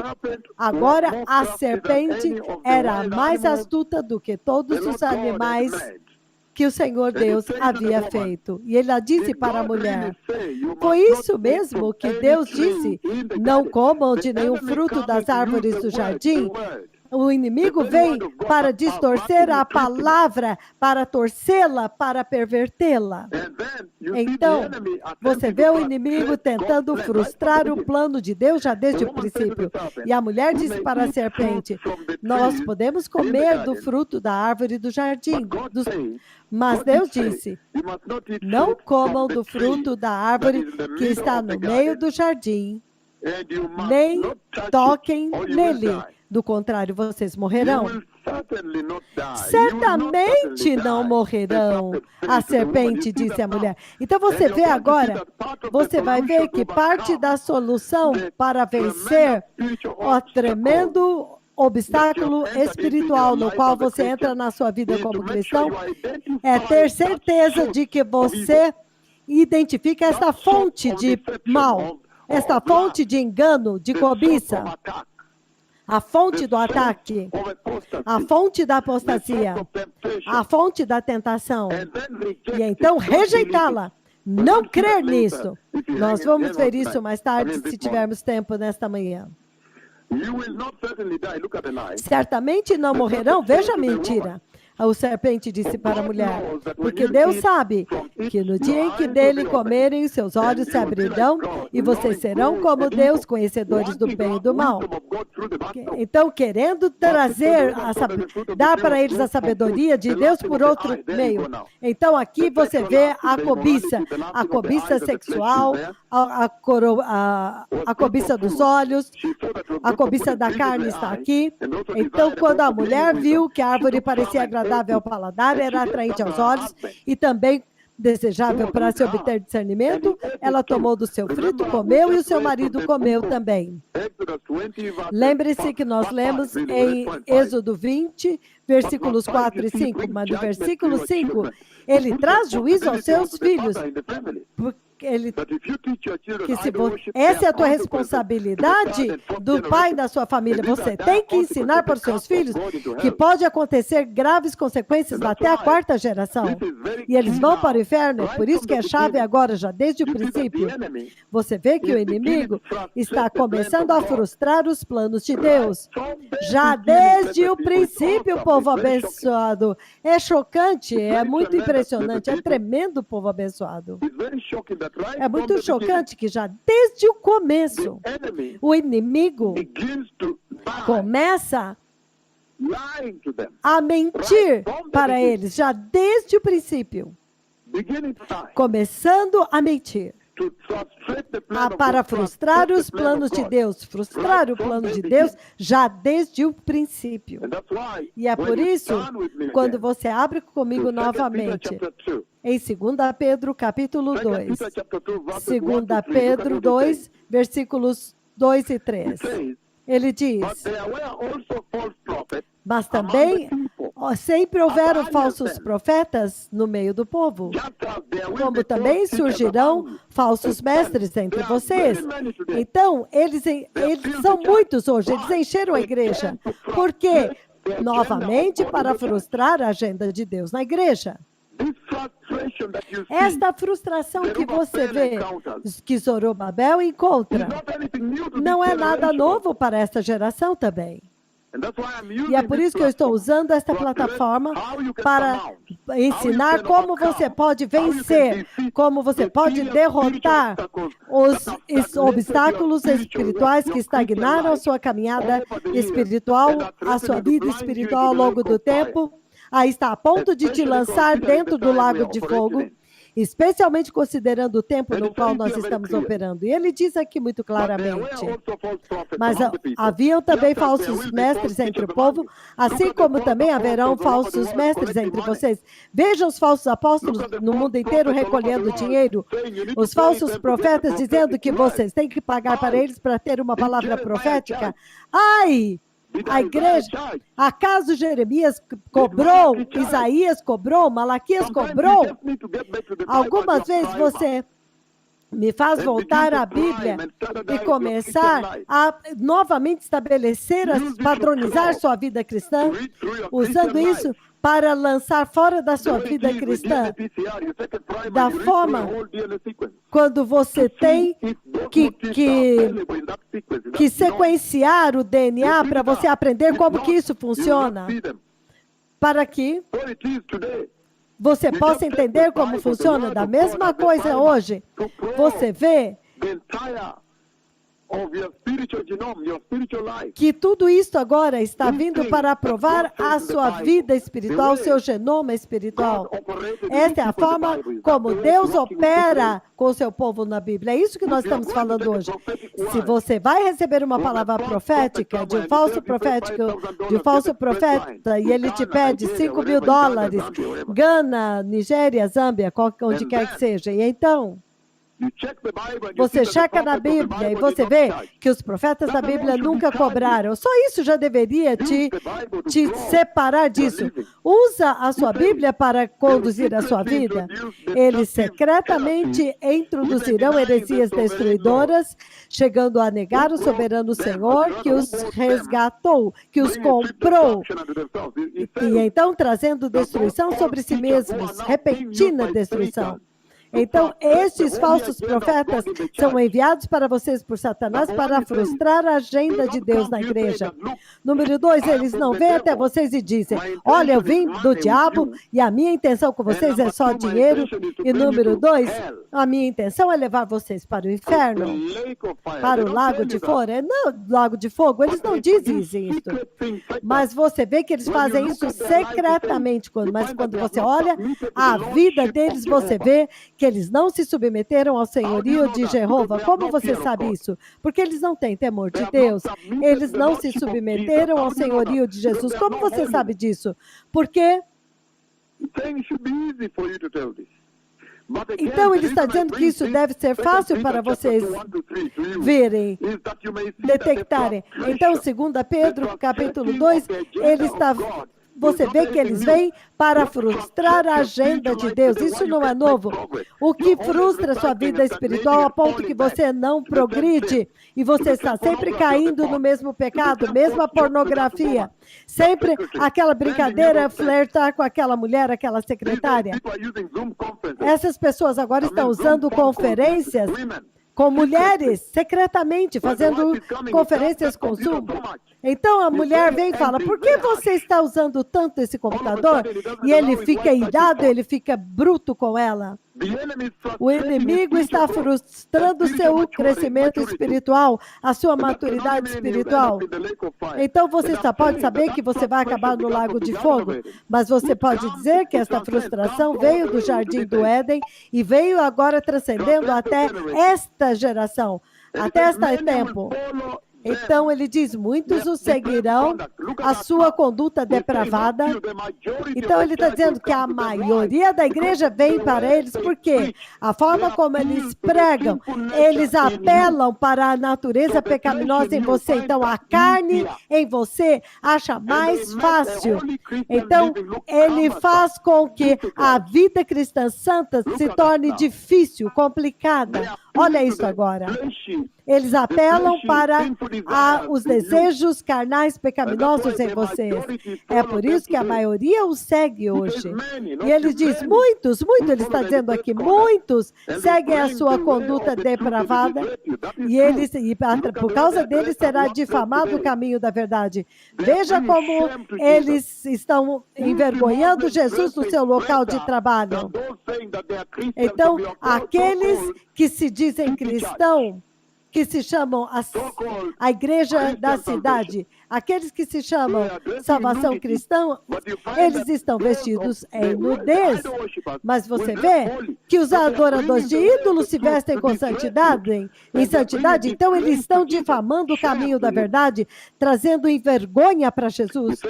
agora a serpente era mais astuta do que todos os animais que o Senhor Deus havia feito. E ele disse para a mulher, foi isso mesmo que Deus disse, não comam de nenhum fruto das árvores do jardim? O inimigo vem para distorcer a palavra, para torcê-la, para pervertê-la. Então, você vê o inimigo tentando frustrar o plano de Deus já desde o princípio. E a mulher disse para a serpente, nós podemos comer do fruto da árvore do jardim. Mas Deus disse, não comam do fruto da árvore que está no meio do jardim, nem toquem nele, Do contrário, vocês morrerão. Certamente não morrerão, a serpente disse à mulher. Então você vê agora, você vai ver que parte da solução para vencer o tremendo obstáculo espiritual no qual você entra na sua vida como cristão é ter certeza de que você identifica esta fonte de mal, esta fonte de engano, de cobiça, a fonte do ataque, a fonte da apostasia, a fonte da tentação, e então rejeitá-la, não crer nisso. Nós vamos ver isso mais tarde, se tivermos tempo nesta manhã. Certamente não morrerão, veja a mentira. A serpente disse para a mulher, porque Deus sabe que no dia em que dele comerem, seus olhos se abrirão e vocês serão como Deus, conhecedores do bem e do mal. Então, querendo trazer, dar para eles a sabedoria de Deus por outro meio. Então, aqui você vê a cobiça sexual, a cobiça dos olhos, a cobiça da carne está aqui. Então, quando a mulher viu que a árvore parecia agradável ao paladar, era atraente aos olhos e também desejável para se obter discernimento, ela tomou do seu fruto, comeu e o seu marido comeu também. Lembre-se que nós lemos em Êxodo 20, versículos 4 e 5, mas no versículo 5, ele traz juízo aos seus filhos. Essa é a tua responsabilidade do pai da sua família. Você tem que ensinar para os seus filhos que pode acontecer graves consequências até a 4ª geração. E eles vão para o inferno. Por isso que a chave agora, já desde o princípio, você vê que o inimigo está começando a frustrar os planos de Deus. Já desde o princípio, povo abençoado. É chocante, é muito impressionante, é tremendo, povo abençoado. É muito chocante que já desde o começo, o inimigo começa a mentir para eles, já desde o princípio. Começando a mentir. Para frustrar os planos de Deus, frustrar o plano de Deus já desde o princípio. E é por isso, quando você abre comigo novamente, em 2 Pedro, capítulo 2, 2 Pedro 2, versículos 2 e 3, ele diz, mas também sempre houveram falsos profetas no meio do povo, como também surgirão falsos mestres entre vocês. Então, eles são muitos hoje, eles encheram a igreja. Por quê? Novamente, para frustrar a agenda de Deus na igreja. Esta frustração que você vê, que Zorobabel encontra, não é nada novo para esta geração também. E é por isso que eu estou usando esta plataforma para ensinar como você pode vencer, como você pode derrotar os obstáculos espirituais que estagnaram a sua caminhada espiritual, a sua vida espiritual ao longo do tempo. Aí está a ponto de te lançar dentro do lago de fogo, especialmente considerando o tempo no qual nós estamos operando. E ele diz aqui muito claramente, mas haviam também falsos mestres entre o povo, assim como também haverão falsos mestres entre vocês. Vejam os falsos apóstolos no mundo inteiro recolhendo dinheiro, os falsos profetas dizendo que vocês têm que pagar para eles para ter uma palavra profética. Ai! A igreja, acaso Jeremias cobrou, Isaías cobrou, Malaquias cobrou? Algumas vezes você me faz voltar à Bíblia e começar a novamente estabelecer, padronizar sua vida cristã, usando isso para lançar fora da sua vida cristã, da forma quando você tem que sequenciar o DNA para você aprender como que isso funciona, para que você possa entender como funciona. Da mesma coisa hoje, você vê que tudo isso agora está vindo para aprovar a sua vida espiritual, o seu genoma espiritual. Essa é a forma como Deus opera com o seu povo na Bíblia. É isso que nós estamos falando hoje. Se você vai receber uma palavra profética de um falso profeta, e ele te pede $5.000, Gana, Nigéria, Zâmbia, onde quer que seja, e então você checa na Bíblia e você vê que os profetas da Bíblia nunca cobraram. Só isso já deveria te separar disso. Usa a sua Bíblia para conduzir a sua vida. Eles secretamente introduzirão heresias destruidoras, chegando a negar o soberano Senhor que os resgatou, que os comprou. E então trazendo destruição sobre si mesmos, repentina destruição. Então, estes falsos profetas são enviados para vocês por Satanás para frustrar a agenda de Deus na igreja. Número 2, eles não vêm até vocês e dizem, olha, eu vim do diabo e a minha intenção com vocês é só dinheiro. E número 2, a minha intenção é levar vocês para o inferno, para o lago de fogo. Não, lago de fogo, eles não dizem isso. Mas você vê que eles fazem isso secretamente. Mas quando você olha a vida deles, você vê que eles não se submeteram ao senhorio de Jeová. Como você sabe isso? Porque eles não têm temor de Deus. Eles não se submeteram ao senhorio de Jesus. Como você sabe disso? Porque... Então, ele está dizendo que isso deve ser fácil para vocês verem, detectarem. Então, 2 Pedro, capítulo 2, ele está... Você vê que eles vêm para frustrar a agenda de Deus. Isso não é novo. O que frustra a sua vida espiritual a ponto que você não progride e você está sempre caindo no mesmo pecado, mesma pornografia. Sempre aquela brincadeira, flertar com aquela mulher, aquela secretária. Essas pessoas agora estão usando conferências com mulheres, secretamente, fazendo conferências com Zoom. Então a mulher vem e fala, por que você está usando tanto esse computador? E ele fica irado, ele fica bruto com ela. O inimigo está frustrando o seu crescimento espiritual, a sua maturidade espiritual. Então você só pode saber que você vai acabar no lago de fogo, mas você pode dizer que esta frustração veio do jardim do Éden e veio agora transcendendo até esta geração, até este tempo. Então ele diz, muitos o seguirão, a sua conduta depravada. Então ele está dizendo que a maioria da igreja vem para eles, porque a forma como eles pregam, eles apelam para a natureza pecaminosa em você. Então a carne em você acha mais fácil. Então ele faz com que a vida cristã santa se torne difícil, complicada. Olha isso agora. Eles apelam para os desejos carnais pecaminosos em vocês. É por isso que a maioria o segue hoje. E ele diz, muitos, ele está dizendo aqui, muitos seguem a sua conduta depravada e por causa deles será difamado o caminho da verdade. Veja como eles estão envergonhando Jesus no seu local de trabalho. Então, aqueles que se dizem cristão, que se chamam a igreja da cidade, aqueles que se chamam salvação cristã, eles estão vestidos em nudez. Mas você vê que os adoradores de ídolos se vestem com santidade, em santidade, então eles estão difamando o caminho da verdade, trazendo envergonha para Jesus.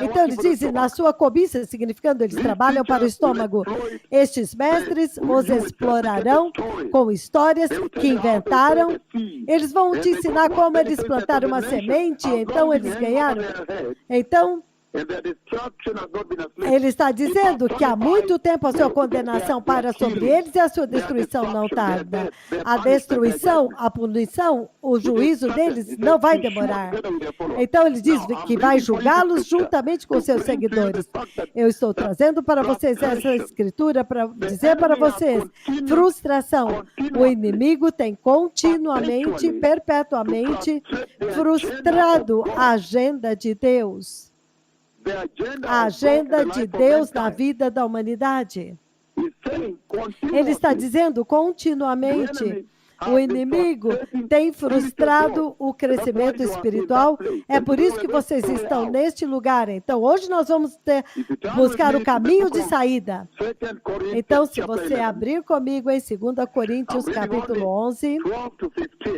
Então eles dizem, na sua cobiça, significando eles trabalham para o estômago. Estes mestres os explorarão com histórias que inventaram. Eles vão te ensinar como eles plantaram uma semente, então eles ganharam. Então, ele está dizendo que há muito tempo a sua condenação para sobre eles e a sua destruição não tarda. A destruição, a punição, o juízo deles não vai demorar. Então ele diz que vai julgá-los juntamente com seus seguidores. Eu estou trazendo para vocês essa escritura para dizer para vocês, frustração. O inimigo tem continuamente, perpetuamente frustrado a agenda de Deus. A agenda de Deus na vida da humanidade. Ele está dizendo continuamente, O inimigo tem frustrado o crescimento espiritual. É por isso que vocês estão neste lugar. Então, hoje nós vamos buscar o caminho de saída. Então, se você abrir comigo em 2 Coríntios, capítulo 11,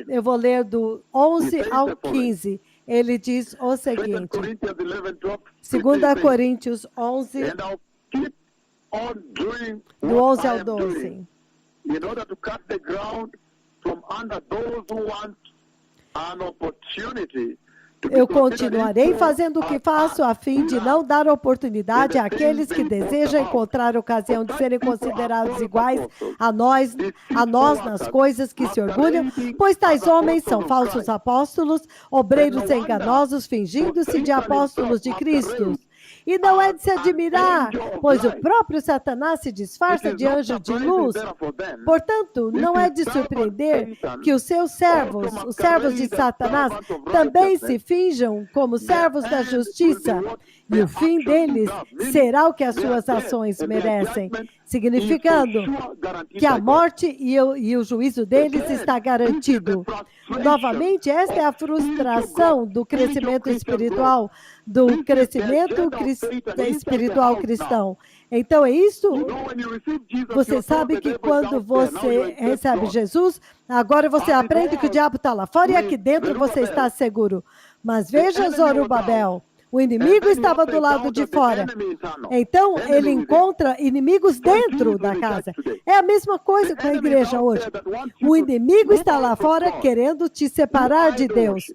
eu vou ler do 11 ao 15. Ele diz o seguinte, 2 Coríntios 11, do 11 ao 12. In order to cut the ground from under those who want an opportunity. Eu continuarei fazendo o que faço a fim de não dar oportunidade àqueles que desejam encontrar ocasião de serem considerados iguais a nós nas coisas que se orgulham, pois tais homens são falsos apóstolos, obreiros enganosos, fingindo-se de apóstolos de Cristo. E não é de se admirar, pois o próprio Satanás se disfarça de anjo de luz. Portanto, não é de surpreender que os seus servos, os servos de Satanás, também se finjam como servos da justiça. E o fim deles será o que as suas ações merecem, significando que a morte e o juízo deles está garantido. Novamente, esta é a frustração do crescimento espiritual, do crescimento espiritual cristão. Então, é isso. Você sabe que quando você recebe Jesus, agora você aprende que o diabo está lá fora e aqui dentro você está seguro. Mas veja, Zorobabel, o inimigo estava do lado de fora. Então, ele encontra inimigos dentro da casa. É a mesma coisa com a igreja hoje. O inimigo está lá fora querendo te separar de Deus,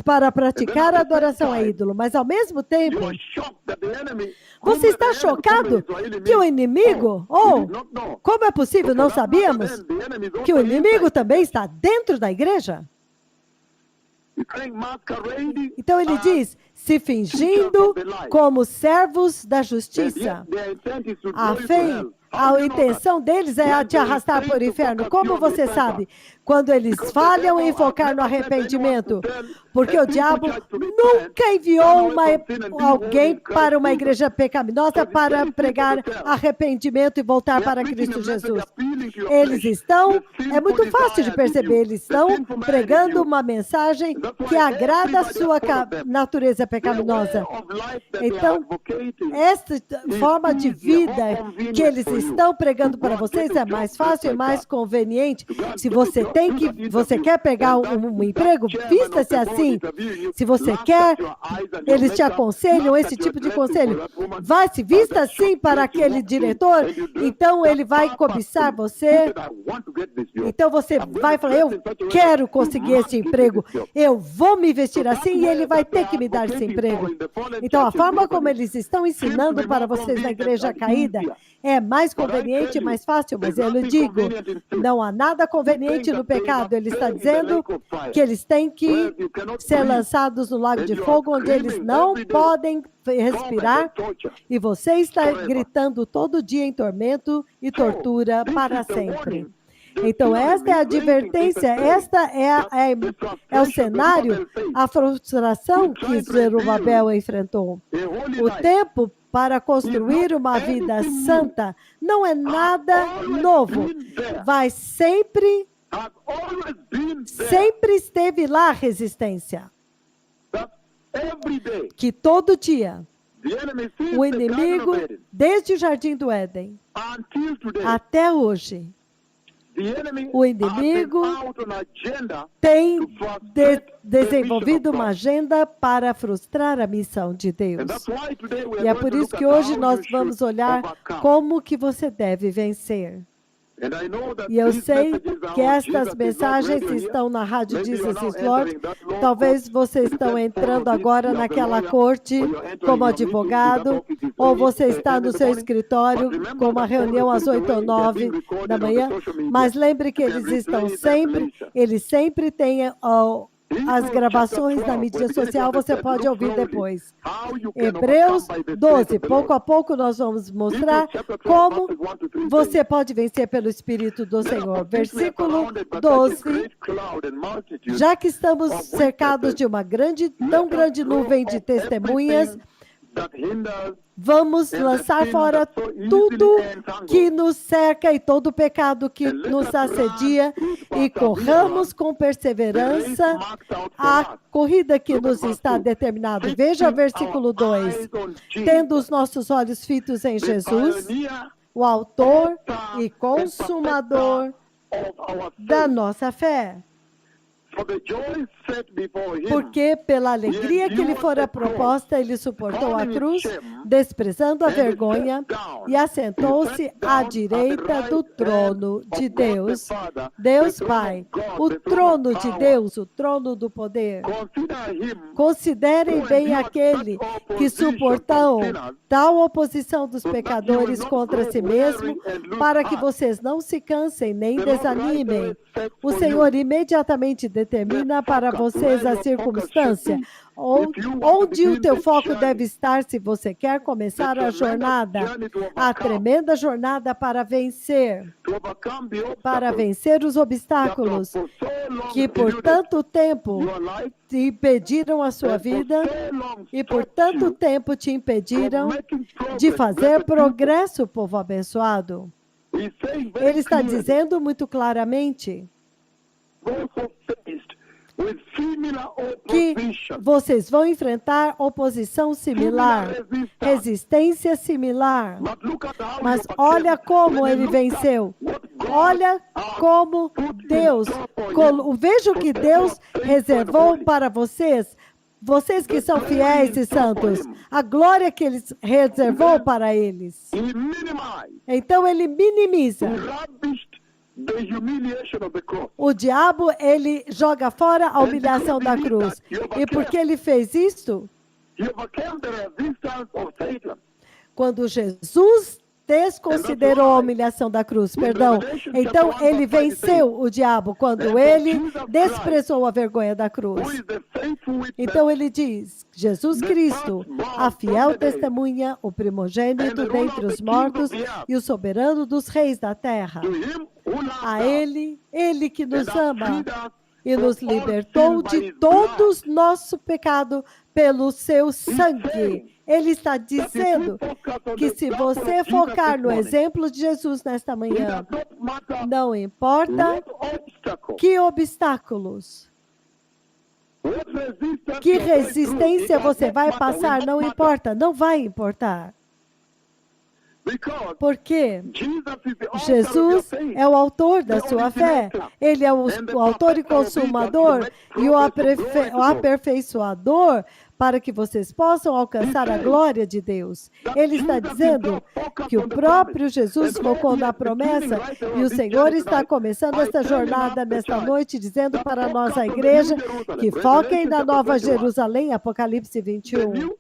para praticar a adoração a ídolo. Mas, ao mesmo tempo, você está chocado que o inimigo, como é possível, não sabíamos, que o inimigo também está dentro da igreja? Então ele diz, se fingindo como servos da justiça. A intenção deles é a te arrastar para o inferno. Como você sabe? Quando eles falham em focar no arrependimento. Porque o diabo nunca enviou alguém para uma igreja pecaminosa para pregar arrependimento e voltar para Cristo Jesus. Eles estão, é muito fácil de perceber, eles estão pregando uma mensagem que agrada a sua natureza pecaminosa. Então, essa forma de vida que eles estão pregando para vocês é mais fácil e mais conveniente. Se você quer pegar um emprego, vista-se assim. Se você quer, eles te aconselham esse tipo de conselho. Se vista assim para aquele diretor, então ele vai cobiçar você. Então você vai falar, eu quero conseguir esse emprego. Eu vou me vestir assim e ele vai ter que me dar esse emprego. Então a forma como eles estão ensinando para vocês na igreja caída é mais conveniente e mais fácil, mas eu lhe digo, não há nada conveniente no pecado. Ele está dizendo que eles têm que ser lançados no lago de fogo, onde eles não podem respirar, e você está gritando todo dia em tormento e tortura para sempre. Então, esta é a advertência, esta é o cenário, a frustração que Zorobabel enfrentou. O tempo para construir uma vida santa não é nada novo. Sempre esteve lá a resistência. Que todo dia, o inimigo, desde o Jardim do Éden até hoje, o inimigo tem desenvolvido uma agenda para frustrar a missão de Deus. E é por isso que hoje nós vamos olhar como que você deve vencer. E eu sei que estas mensagens estão na Rádio Jesus is Lord. Talvez vocês estão entrando agora naquela corte como advogado, ou você está no seu escritório com uma reunião às 8 ou 9 da manhã. Mas lembre que eles sempre têm as gravações da mídia social, você pode ouvir depois. Hebreus 12, pouco a pouco nós vamos mostrar como você pode vencer pelo Espírito do Senhor. Versículo 12, já que estamos cercados de uma tão grande nuvem de testemunhas, Vamos lançar fora tudo que nos cerca e todo o pecado que nos assedia e corramos com perseverança a corrida que nos está determinada. Veja o versículo 2. Tendo os nossos olhos fitos em Jesus, o autor e consumador da nossa fé. Porque pela alegria que lhe fora proposta, ele suportou a cruz, desprezando a vergonha, e assentou-se à direita do trono de Deus. Deus Pai, o trono de Deus, o trono do poder. Considerem bem aquele que suportou tal oposição dos pecadores contra si mesmo, para que vocês não se cansem nem desanimem. O Senhor imediatamente determina para vocês a circunstância onde o teu foco deve estar se você quer começar a jornada, a tremenda jornada para vencer os obstáculos que por tanto tempo te impediram a sua vida e por tanto tempo te impediram de fazer progresso, povo abençoado. Ele está dizendo muito claramente que vocês vão enfrentar oposição similar, resistência similar. Mas olha como ele venceu. Olha como Deus, veja o que Deus reservou para vocês. Vocês que são fiéis e santos, a glória que ele reservou para eles. Então ele minimiza. O diabo, ele joga fora a humilhação da cruz. E por que ele fez isso? Quando Jesus desconsiderou a humilhação da cruz, então ele venceu o diabo quando ele desprezou a vergonha da cruz. Então ele diz, Jesus Cristo, a fiel testemunha, o primogênito dentre os mortos e o soberano dos reis da terra. A ele que nos ama e nos libertou de todos nosso pecado pelo seu sangue. Ele está dizendo que se você focar no exemplo de Jesus nesta manhã, não importa que obstáculos, que resistência você vai passar, não importa, não vai importar. Porque Jesus é o autor da sua fé. Ele é o autor e consumador e o aperfeiçoador para que vocês possam alcançar a glória de Deus. Ele está dizendo que o próprio Jesus focou na promessa e o Senhor está começando esta jornada nesta noite, dizendo para a nossa igreja que foquem na Nova Jerusalém, Apocalipse 21,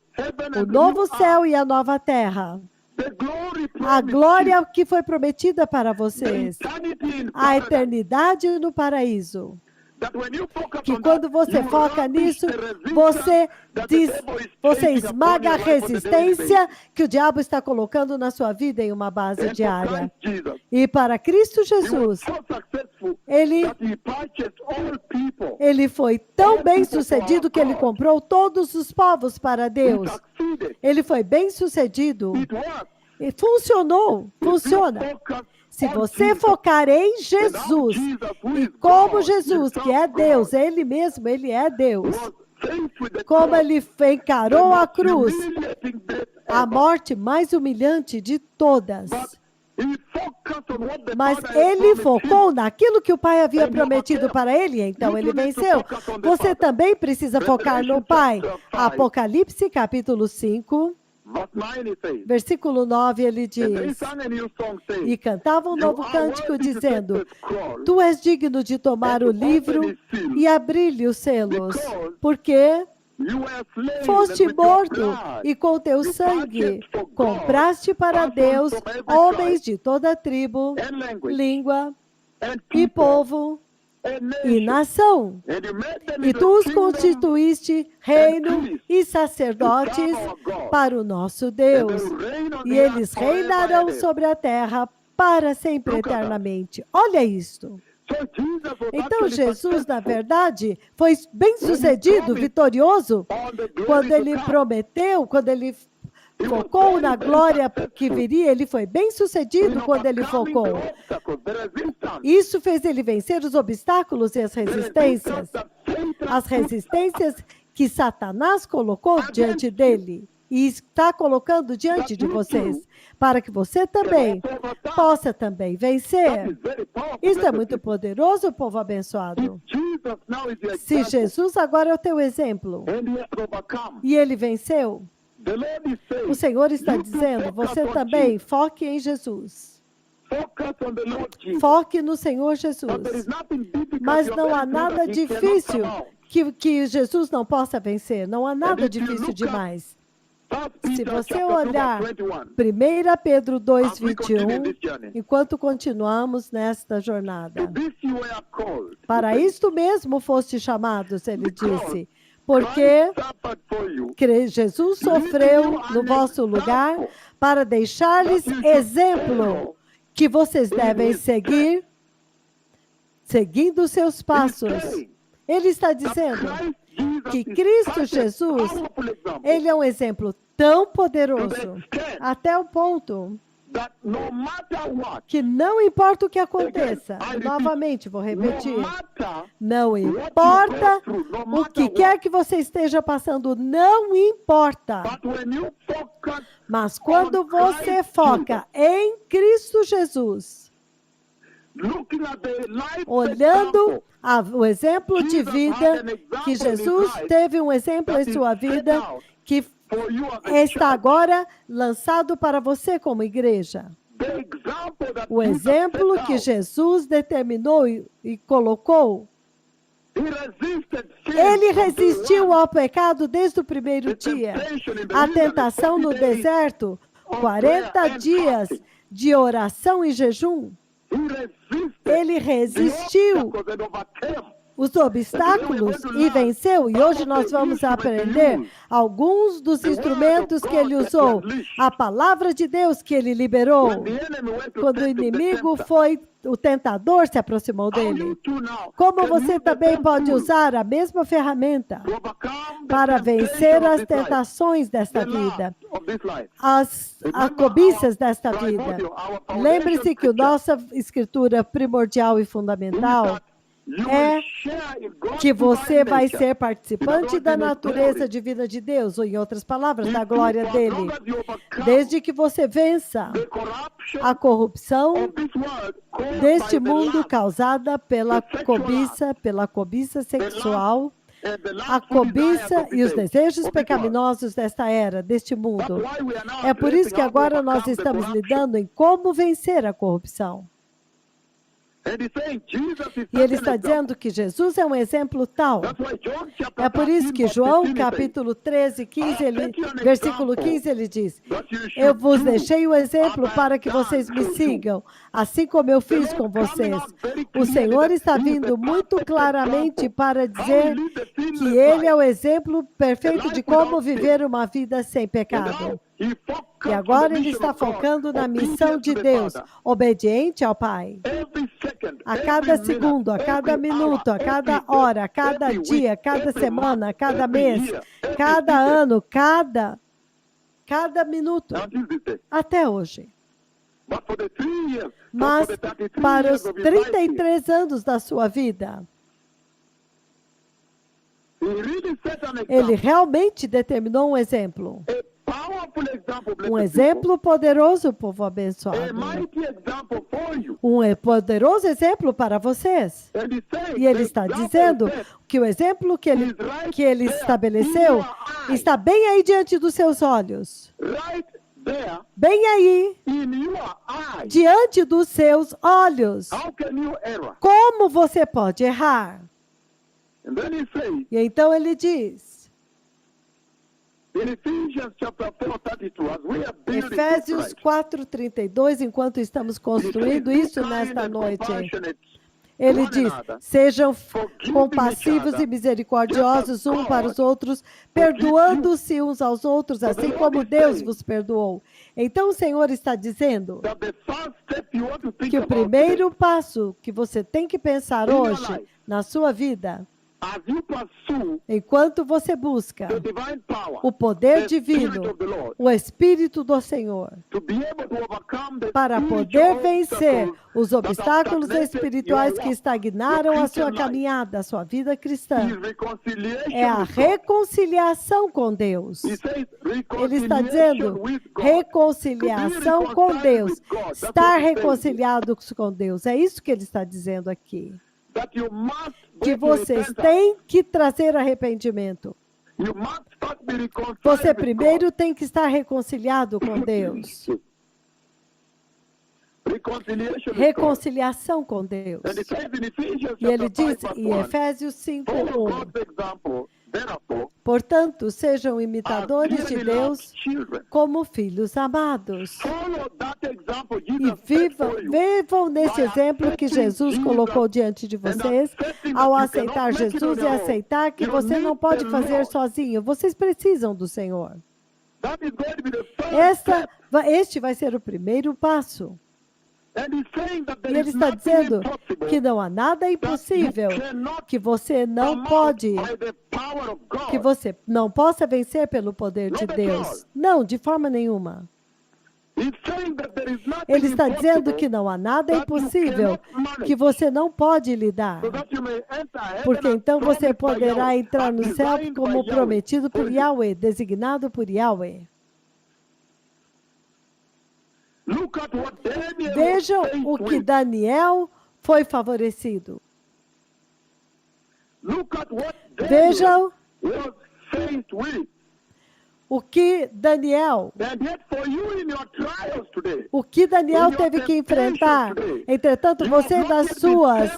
o novo céu e a nova terra. A glória que foi prometida para vocês, a eternidade no paraíso. Que quando você foca nisso, você esmaga a resistência que o diabo está colocando na sua vida em uma base diária. E para Cristo Jesus, ele foi tão bem sucedido que ele comprou todos os povos para Deus. Ele foi bem sucedido. E funciona. Se você focar em Jesus, e como Jesus, que é Deus, ele mesmo, ele é Deus, como ele encarou a cruz, a morte mais humilhante de todas. Mas ele focou naquilo que o Pai havia prometido para ele, então ele venceu. Você também precisa focar no Pai. Apocalipse capítulo 5. Versículo 9, ele diz, e cantava um novo cântico dizendo, tu és digno de tomar o livro e abrir-lhe os selos, porque foste morto e com teu sangue compraste para Deus homens de toda tribo, língua e povo e nação, e tu os constituíste reino e sacerdotes para o nosso Deus, e eles reinarão sobre a terra para sempre eternamente. Olha isto. Então Jesus, na verdade, foi bem sucedido, vitorioso, quando ele prometeu, quando ele focou na glória que viria, ele foi bem sucedido quando ele focou. Isso fez ele vencer os obstáculos e as resistências. As resistências que Satanás colocou diante dele e está colocando diante de vocês, para que você também possa também vencer. Isso é muito poderoso, povo abençoado. Se Jesus agora é o teu exemplo e ele venceu, o Senhor está dizendo, você também foque em Jesus. Foque no Senhor Jesus. Mas não há nada difícil que Jesus não possa vencer. Não há nada difícil demais. Se você olhar 1 Pedro 2:21, enquanto continuamos nesta jornada, para isto mesmo foste chamados, ele disse, porque Jesus sofreu no vosso lugar para deixar-lhes exemplo que vocês devem seguir, seguindo seus passos. Ele está dizendo que Cristo Jesus, ele é um exemplo tão poderoso, até o ponto que não importa o que aconteça, novamente vou repetir, não importa o que quer que você esteja passando, não importa. Mas quando você foca em Cristo Jesus, olhando o exemplo de vida, que Jesus teve um exemplo em sua vida, que está agora lançado para você como igreja. O exemplo que Jesus determinou e colocou, ele resistiu ao pecado desde o primeiro dia. A tentação no deserto, 40 dias de oração e jejum. Ele resistiu os obstáculos e venceu. E hoje nós vamos aprender alguns dos instrumentos que ele usou. A palavra de Deus que ele liberou. Quando o inimigo o tentador se aproximou dele. Como você também pode usar a mesma ferramenta para vencer as tentações desta vida, as cobiças desta vida. Lembre-se que a nossa escritura primordial e fundamental é que você vai ser participante da natureza divina de Deus, ou em outras palavras, da glória dele. Desde que você vença a corrupção deste mundo causada pela cobiça sexual, a cobiça e os desejos pecaminosos desta era, deste mundo. É por isso que agora nós estamos lidando em como vencer a corrupção. E ele está dizendo que Jesus é um exemplo tal. É por isso que João, capítulo 13, versículo 15, ele diz, eu vos deixei o exemplo para que vocês me sigam, assim como eu fiz com vocês. O Senhor está vindo muito claramente para dizer que ele é o exemplo perfeito de como viver uma vida sem pecado. E agora ele está focando na missão de Deus, obediente ao Pai. A cada segundo, a cada minuto, a cada hora, a cada dia, a cada semana, a cada mês, cada ano, cada minuto, até hoje. Mas para os 33 anos da sua vida, ele realmente determinou um exemplo. Um exemplo poderoso, povo abençoado. Um poderoso exemplo para vocês. E ele está dizendo que o exemplo que ele estabeleceu está bem aí diante dos seus olhos. Bem aí, diante dos seus olhos. Como você pode errar? E então ele diz, Efésios 4:32, enquanto estamos construindo isso nesta noite, ele diz, sejam compassivos e misericordiosos uns para os outros, perdoando-se uns aos outros, assim como Deus vos perdoou. Então o Senhor está dizendo que o primeiro passo que você tem que pensar hoje na sua vida as you pursue enquanto você busca the divine power, o poder the Spirit divino, of the Lord, o Espírito do Senhor, to be able to overcome the para poder spiritual vencer obstacles os that have obstáculos stagnated espirituais your que walk, estagnaram your a sua Christian life, caminhada, a sua vida cristã. is reconciliation É a with God. reconciliação com Deus. He says Ele está reconciliation dizendo with God. reconciliação com Deus. With God. That's Estar what he's saying. reconciliado com Deus. É isso que ele está dizendo aqui. That you must Que go to vocês repentance. têm que trazer arrependimento. You must first be reconciled Você with primeiro tem que estar reconciliado com Deus. God. Reconciliation with God. Reconciliação com Deus. And it says in Ephesians E ele chapter 5, diz verse em 1, Efésios follow 5:1, God's example, therefore, portanto, sejam as imitadores de dearly loved Deus children. como filhos amados. Follow that example E Jesus set for you. vivam nesse By exemplo que accepting Jesus Jesus colocou diante de and vocês, accepting ao that you aceitar cannot make it Jesus on e your own. aceitar que You você não need pode the fazer Lord. sozinho. Vocês precisam do Senhor. That is going to be the first step. Este vai ser o primeiro passo. And he's saying that E there ele is está nothing dizendo impossible que não há nada impossível, que você não come pode, out by the power of God. que você não possa vencer pelo poder de Not at all. Deus. Não, de forma nenhuma. He's saying that there is nothing Ele está dizendo impossible que não há nada that you impossível, cannot manage, que você não pode lidar. so that you may enter heaven Porque as então você promised by poderá Yahweh, entrar as no céu designed by como Yahweh prometido por for you. Yahweh, designado por Yahweh. Look at what Daniel Vejam was faced o que with. Daniel foi favorecido. Look at what Daniel Vejam was faced with. o que Daniel And yet for you in your trials today, Daniel teve que enfrentar. Entretanto, você nas suas...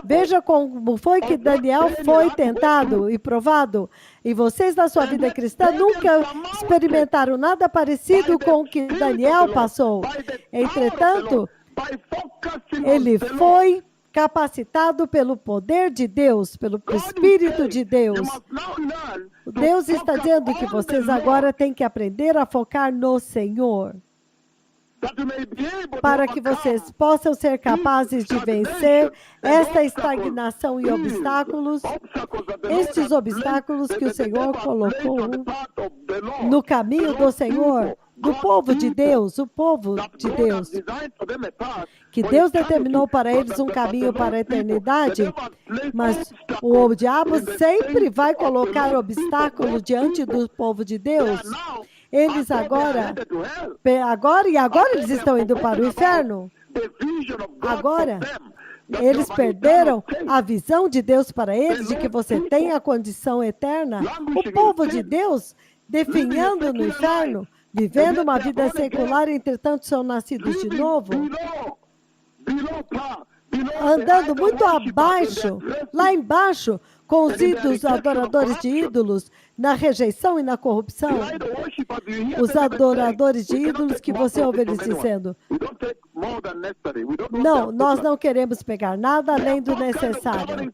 Veja como foi que Daniel foi tentado e provado. E vocês na sua vida cristã nunca experimentaram nada parecido com o que Daniel passou. Entretanto, ele foi capacitado pelo poder de Deus, pelo Espírito de Deus. Deus está dizendo que vocês agora têm que aprender a focar no Senhor, para que vocês possam ser capazes de vencer esta estagnação e obstáculos, estes obstáculos que o Senhor colocou no caminho do Senhor, do povo de Deus, o povo de Deus, que Deus determinou para eles um caminho para a eternidade, mas o diabo sempre vai colocar obstáculos diante do povo de Deus. Eles agora eles estão indo para o inferno. Agora, eles perderam a visão de Deus para eles, de que você tem a condição eterna. O povo de Deus definhando no inferno, vivendo uma vida secular, entretanto são nascidos de novo, andando muito abaixo, lá embaixo, com os ídolos, adoradores de ídolos, na rejeição e na corrupção. Os adoradores de ídolos que você ouve eles dizendo: não, nós não queremos pegar nada além do necessário.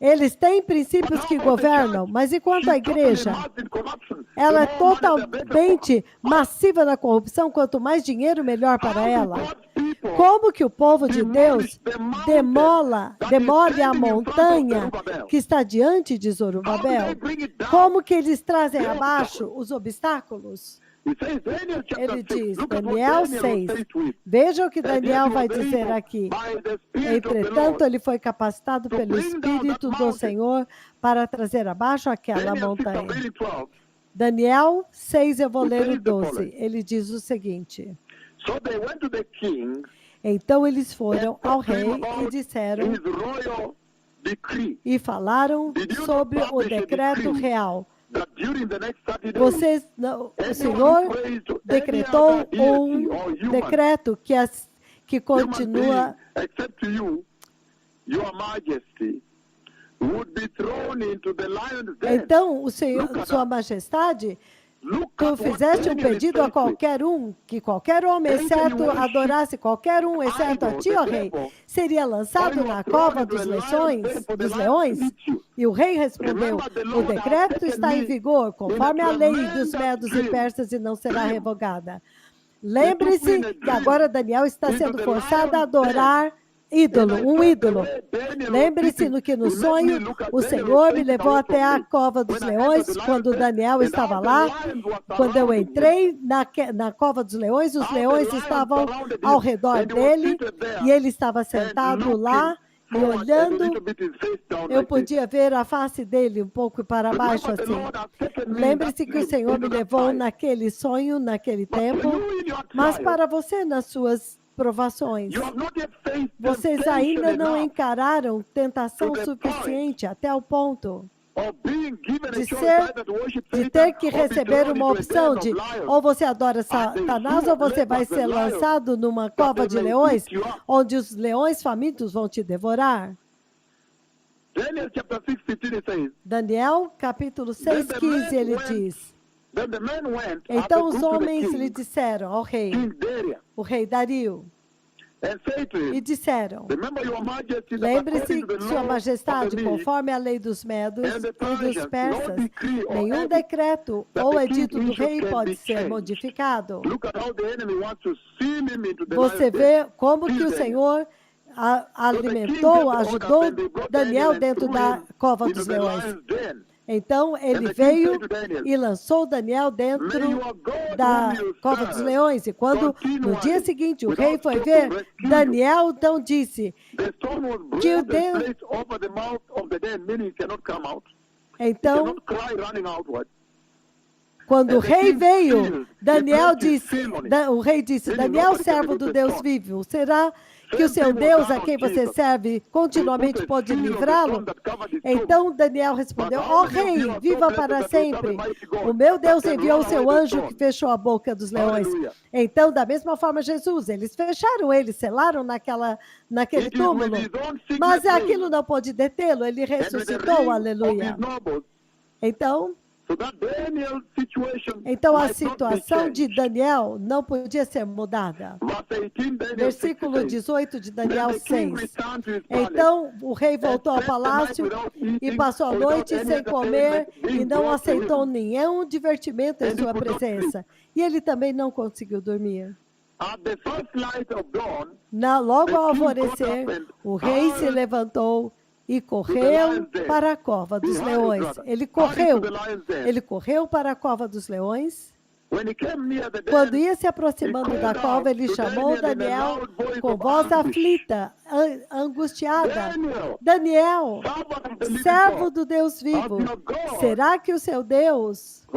Eles têm princípios que governam, mas enquanto a igreja, ela é totalmente massiva na corrupção, quanto mais dinheiro, melhor para ela. Como que o povo de Deus demole a montanha que está diante de Zorobabel? Como que eles trazem abaixo os obstáculos? Ele diz, Daniel 6. Veja o que Daniel vai dizer aqui. Entretanto, ele foi capacitado pelo Espírito do Senhor para trazer abaixo aquela montanha. Daniel 6, eu vou ler o 12. Ele diz o seguinte. Então eles foram ao rei e disseram e falaram sobre o decreto real. O Senhor decretou um decreto que continua. Então, o Senhor, Sua Majestade, tu fizeste um pedido a qualquer um, que qualquer homem, exceto adorasse qualquer um, exceto a ti, ó rei, seria lançado na cova dos leões? E o rei respondeu, o decreto está em vigor, conforme a lei dos medos e persas, e não será revogada. Lembre-se que agora Daniel está sendo forçado a adorar ídolo, um ídolo. Lembre-se no que no sonho o Senhor me levou até a cova dos leões, quando Daniel estava lá. Quando eu entrei na cova dos leões, os leões estavam ao redor dele e ele estava sentado lá e olhando. Eu podia ver a face dele um pouco para baixo assim. Lembre-se que o Senhor me levou naquele sonho, naquele tempo, mas para você, nas suas provações, vocês ainda não encararam tentação suficiente até o ponto de ter que receber uma opção de ou você adora Satanás ou você vai ser lançado numa cova de leões, onde os leões famintos vão te devorar. Daniel, capítulo 6:15, ele diz: então os homens lhe disseram ao rei, o rei Dario, e disseram: lembre-se, Sua Majestade, conforme a lei dos medos e dos persas, nenhum decreto ou edito do rei pode ser modificado. Você vê como que o Senhor alimentou, ajudou Daniel dentro da cova dos leões. Então, ele veio e lançou Daniel dentro da cova dos leões. E quando, no dia seguinte, o rei foi ver, Daniel então disse que o Deus... Então, quando o rei veio, Daniel disse, o rei disse, Daniel, servo do Deus vivo, será que o seu Deus, a quem você serve, continuamente pode livrá-lo? Então Daniel respondeu: ó rei, viva para sempre. O meu Deus enviou o seu anjo que fechou a boca dos leões. Então, da mesma forma, Jesus, eles fecharam, eles selaram naquele túmulo, mas aquilo não pôde detê-lo, ele ressuscitou, aleluia. Então a situação de Daniel não podia ser mudada. Versículo 18 de Daniel 6. Então o rei voltou ao palácio e passou a noite sem comer e não aceitou nenhum divertimento em sua presença. E ele também não conseguiu dormir. Logo ao alvorecer, o rei se levantou e correu para a cova dos leões. Ele correu para a cova dos leões. Quando ia se aproximando da cova, ele chamou Daniel com voz aflita, angustiada. Daniel, servo do Deus vivo, será que o seu Deus,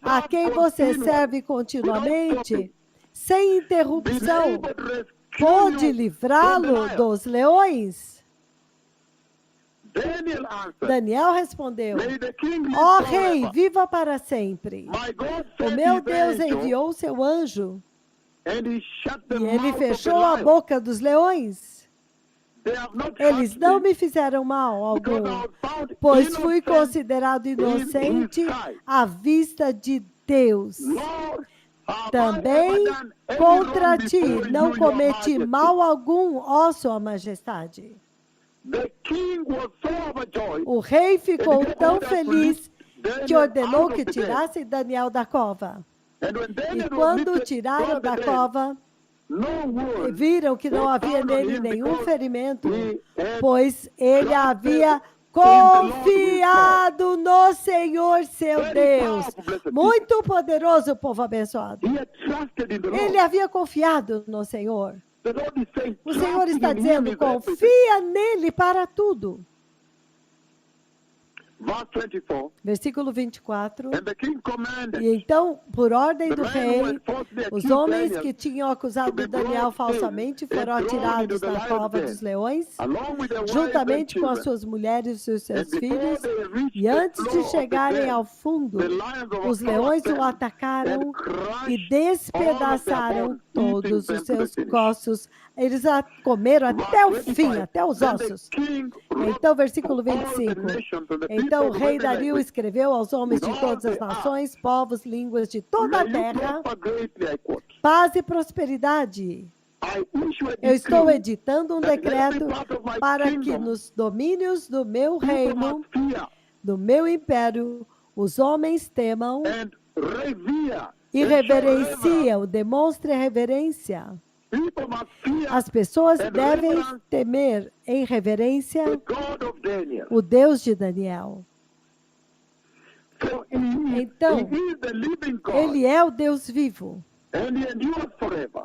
a quem você serve continuamente, sem interrupção, pode livrá-lo dos leões? Daniel respondeu: ó rei, viva para sempre. O meu Deus enviou o seu anjo e ele fechou a boca dos leões. Eles não me fizeram mal algum, pois fui considerado inocente à vista de Deus. Também contra ti não cometi mal algum, ó Sua Majestade. O rei ficou tão feliz que ordenou que tirassem Daniel da cova. E quando tiraram da cova, viram que não havia nele nenhum ferimento, pois ele havia confiado no Senhor seu Deus. Muito poderoso, povo abençoado. Ele havia confiado no Senhor. O Senhor está dizendo: confia nele para tudo. Versículo 24. E então, por ordem do rei, os homens que tinham acusado Daniel falsamente foram atirados na cova dos leões, juntamente com as suas mulheres e os seus filhos, e antes de chegarem ao fundo, os leões o atacaram e despedaçaram todos os seus ossos. Eles a comeram até o fim, até os ossos. Então, versículo 25. Então o rei Dario escreveu aos homens de todas as nações, povos, línguas de toda a terra: paz e prosperidade. Eu estou editando um decreto para que nos domínios do meu reino, do meu império, os homens temam e reverenciam, demonstrem reverência. People must fear As pessoas and devem reverence temer em reverência the God of Daniel. o Deus de Daniel. For Então, he is the living God, Ele é o Deus vivo and he endures forever.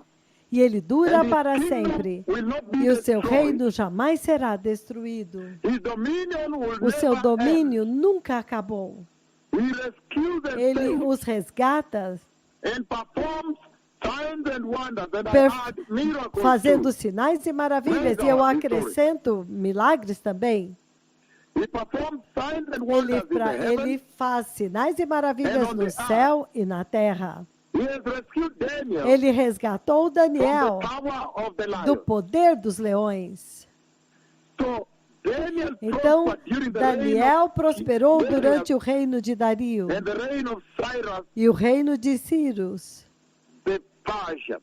e Ele dura And his para kingdom sempre. will not be E o seu destroyed. reino jamais será destruído. His dominion will O seu never domínio end. nunca acabou. He rescues and Ele saves os resgata, and performs signs and wonders, and I per- add miracles fazendo too. sinais e maravilhas. E eu acrescento milagres também. He performs signs and wonders in the Ele heavens. faz sinais e maravilhas no céu e na terra. He has rescued Daniel Ele resgatou Daniel from the power of the do lion. poder dos leões. So Daniel Então, prospered during the Daniel reign of prosperou Darius durante o reino de Dario and the reign of Cyrus e o reino de Cyrus, the Persian.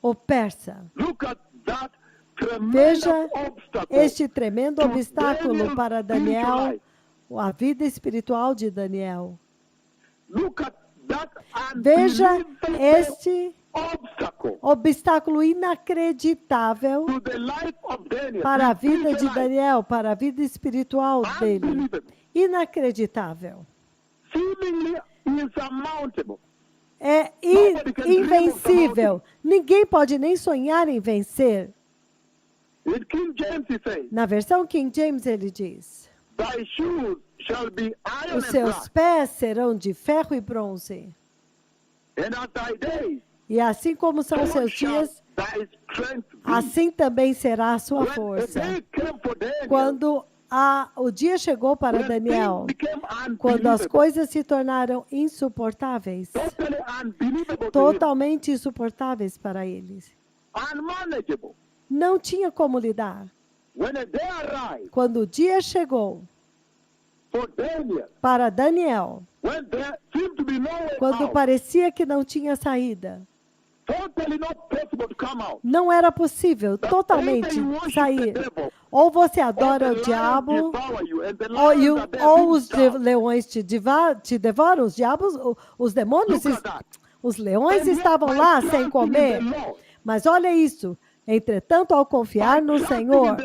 o persa. Look at that tremendous Veja obstacle este tremendo to obstáculo Daniel's para spiritual Daniel, life. a vida espiritual de Daniel. Look at that Veja unbelievable este obstacle obstáculo inacreditável to the life of Daniel. para a his vida de spiritual life. Daniel, para a vida espiritual dele. Unbelievable. Inacreditável. Seemingly insurmountable. É invencível. Ninguém pode nem sonhar em vencer. In King James he says, Na versão King James ele diz: thy shoes shall be iron os and seus brass, pés serão de ferro e bronze. and at thy days E assim como são os so seus shall dias, thy strength be. assim também será a sua When a força. day came for Daniel, Quando o dia chegou para when Daniel, things became quando as unbelievable, coisas se tornaram insuportáveis, totally unbelievable to him, totalmente insuportáveis para eles, unmanageable. não tinha como lidar. When a day arrived Quando o dia chegou for Daniel, para Daniel, when there seemed to be no way quando out, parecia que não tinha saída, totally not possible to come out. não era possível totalmente sair. Ou você adora o diabo, ou os leões te devoram, os diabos, os demônios, os leões estavam lá sem comer. Mas olha isso, entretanto, ao confiar no Senhor,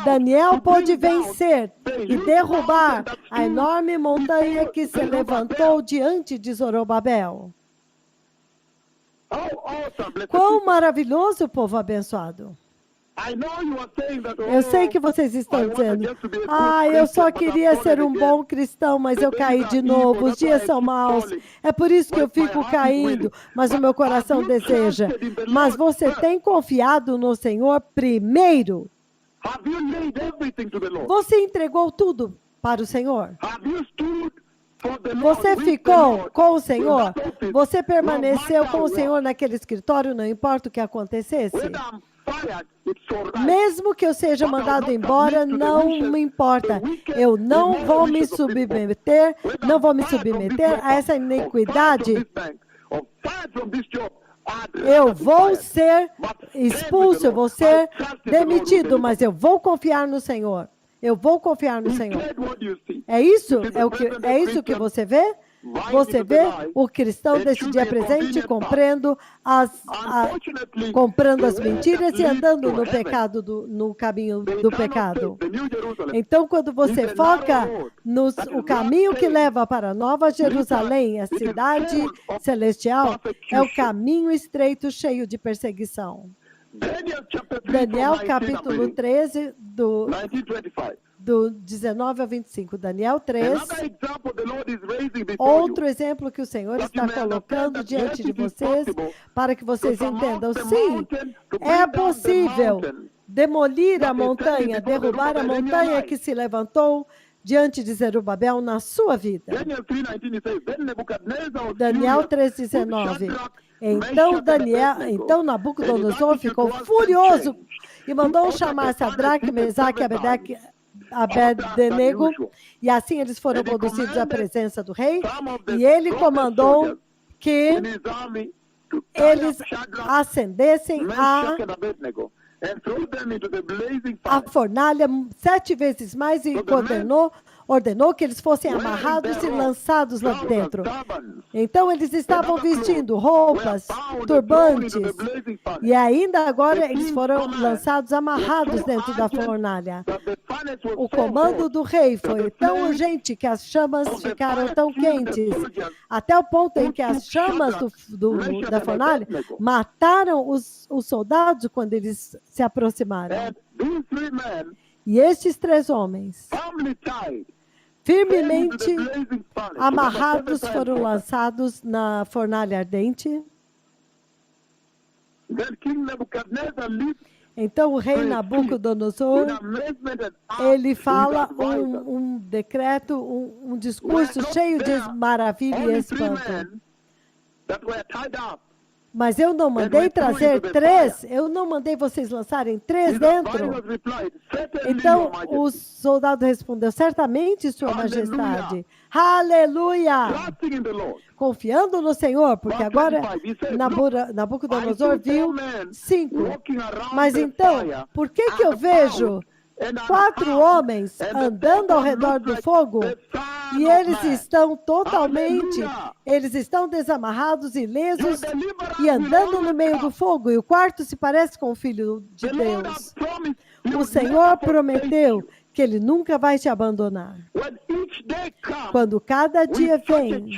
Daniel pôde vencer e derrubar a enorme montanha que se levantou diante de Zorobabel. Quão maravilhoso, povo abençoado! Eu sei que vocês estão dizendo, eu só queria ser um bom cristão, mas eu caí de novo, os dias são maus, é por isso que eu fico caindo, mas o meu coração deseja. Mas você tem confiado no Senhor primeiro? Você entregou tudo para o Senhor? Você ficou com o Senhor? Você permaneceu com o Senhor naquele escritório, não importa o que acontecesse? Mesmo que eu seja mandado embora, não me importa. Eu não vou me submeter a essa iniquidade. Eu vou ser expulso, eu vou ser demitido, mas eu vou confiar no Senhor. Eu vou confiar no Senhor. É isso? É isso que você vê? Você vê o cristão desse dia presente comprando as mentiras e andando no pecado, no caminho do pecado. Então, quando você foca no caminho que leva para Nova Jerusalém, a cidade celestial, é o caminho estreito cheio de perseguição. Daniel capítulo 13, do 19 ao 25. Daniel 3. Outro exemplo que o Senhor está colocando diante de vocês, para que vocês entendam. Sim, é possível demolir a montanha, derrubar a montanha que se levantou diante de Zerubabel na sua vida. Daniel 3,19. Então Nabucodonosor ficou furioso e mandou chamar Sadraque, Mesaque e Abednego, e assim eles foram conduzidos à presença do rei, e ele comandou que eles acendessem a fornalha 7 vezes mais e condenou ordenou que eles fossem amarrados e lançados lá dentro. Então eles estavam vestindo roupas, turbantes, e ainda agora eles foram lançados amarrados dentro da fornalha. O comando do rei foi tão urgente que as chamas ficaram tão quentes, até o ponto em que as chamas da fornalha mataram os soldados quando eles se aproximaram. E estes 3 homens, firmemente amarrados, foram lançados na fornalha ardente. Então o rei Nabucodonosor, ele fala um decreto, um discurso cheio de maravilha e espanto. Mas eu não mandei trazer 3, eu não mandei vocês lançarem 3 dentro. Então o soldado respondeu, certamente, Sua Majestade. Aleluia! Confiando no Senhor, porque agora Nabucodonosor viu 5. Mas então, por que eu vejo 4 homens andando ao redor do fogo e eles estão desamarrados, ilesos e andando no meio do fogo, e o quarto se parece com o Filho de Deus? O Senhor prometeu que Ele nunca vai te abandonar. Quando cada dia vem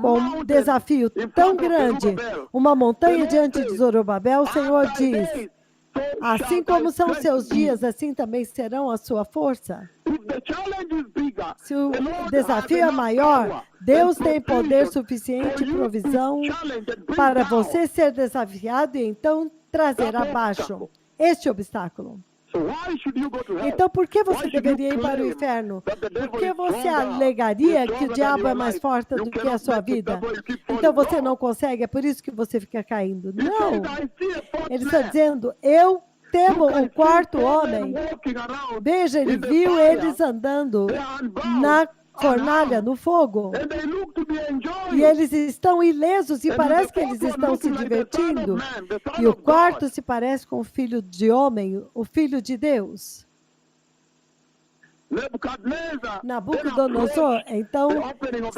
com um desafio tão grande, uma montanha diante de Zorobabel, o Senhor diz, assim como são seus dias, assim também serão a sua força. Se o desafio é maior, Deus tem poder suficiente e provisão para você ser desafiado e então trazer abaixo este obstáculo. Então, por que você deveria ir para o inferno? Por que você alegaria que o diabo é mais forte do que a sua vida? Então você não consegue, é por isso que você fica caindo. Não! Ele está dizendo, eu temo o quarto homem. Veja, ele viu eles andando na fornalha, no fogo. E eles estão ilesos e parece que eles estão se divertindo. E o quarto se parece com o filho de homem, o filho de Deus. Nabucodonosor, então,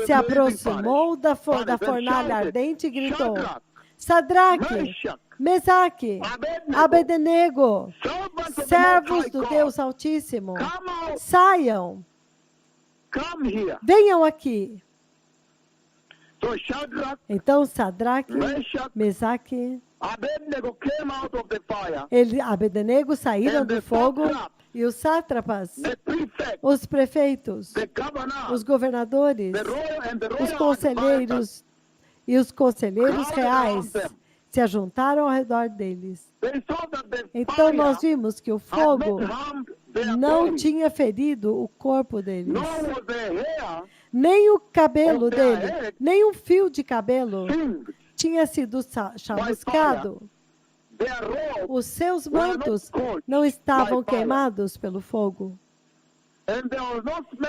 se aproximou da fornalha ardente e gritou, Sadraque, Mesaque, Abednego, servos do Deus Altíssimo, saiam. Venham aqui. Então Sadraque, Mesaque, Abednego saíram do fogo e os sátrapas, os prefeitos, os governadores, os conselheiros e os conselheiros reais se ajuntaram ao redor deles. Então nós vimos que o fogo não tinha ferido o corpo deles. Nem o cabelo dele, nem um fio de cabelo tinha sido chamuscado. Os seus mantos não estavam queimados pelo fogo.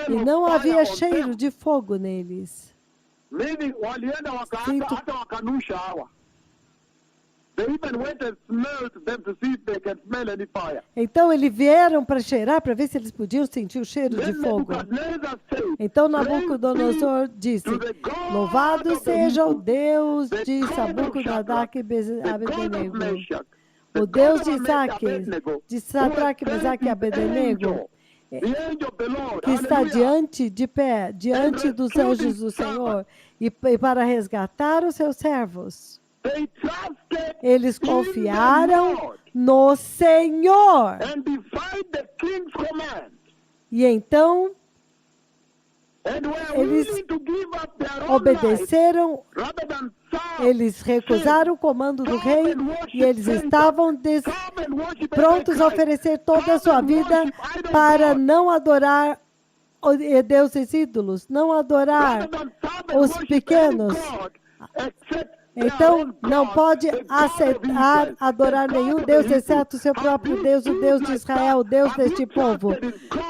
E não havia cheiro de fogo neles. Então eles vieram para cheirar, para ver se eles podiam sentir o cheiro de fogo. Então Nabucodonosor disse, louvado seja o Deus de Nabucodonosor e Abednego, o Deus de Isaac, de Sadraque, Mesaque e Abednego, que está de pé, diante dos anjos do Senhor, e para resgatar os seus servos. Eles confiaram no Senhor. E então, eles obedeceram, eles recusaram o comando do rei e eles estavam prontos a oferecer toda a sua vida para não adorar deuses ídolos, não adorar os pequenos. Então, não pode aceitar, adorar nenhum Deus, exceto o seu próprio Deus, o Deus de Israel, o Deus deste povo.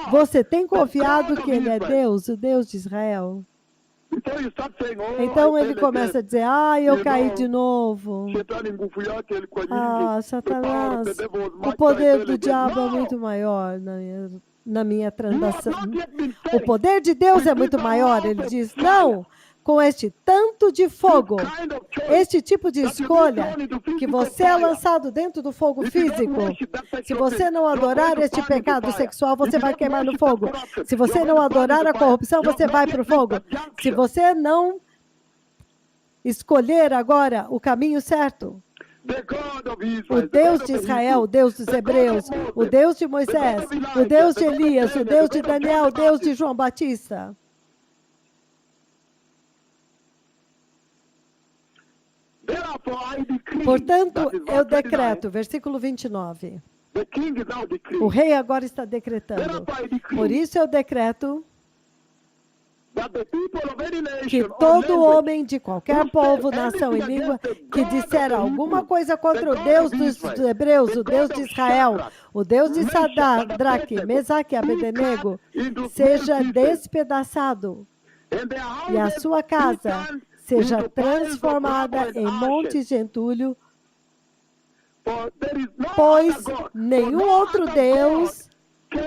Você tem confiado que Ele é Deus, o Deus de Israel? Então ele começa a dizer, eu caí de novo. Satanás, o poder do diabo é muito maior. na minha transação. O poder de Deus é muito maior. Ele diz, não, com este tanto de fogo, este tipo de escolha, que você é lançado dentro do fogo físico. Se você não adorar este pecado sexual, você vai queimar no fogo. Se você não adorar a corrupção, você vai para o fogo. Se você não escolher agora o caminho certo, o Deus de Israel, o Deus dos Hebreus, o Deus de Moisés, o Deus de Elias, o Deus de Daniel, o Deus de João Batista. Portanto, eu decreto, versículo 29. O rei agora está decretando. Por isso eu decreto que todo homem de qualquer povo, nação e língua que disser alguma coisa contra o Deus dos Hebreus, o Deus de Israel, o Deus de Sadraque, Mesaque e Abednego, seja despedaçado e a sua casa seja transformada em monte de entulho, pois nenhum outro Deus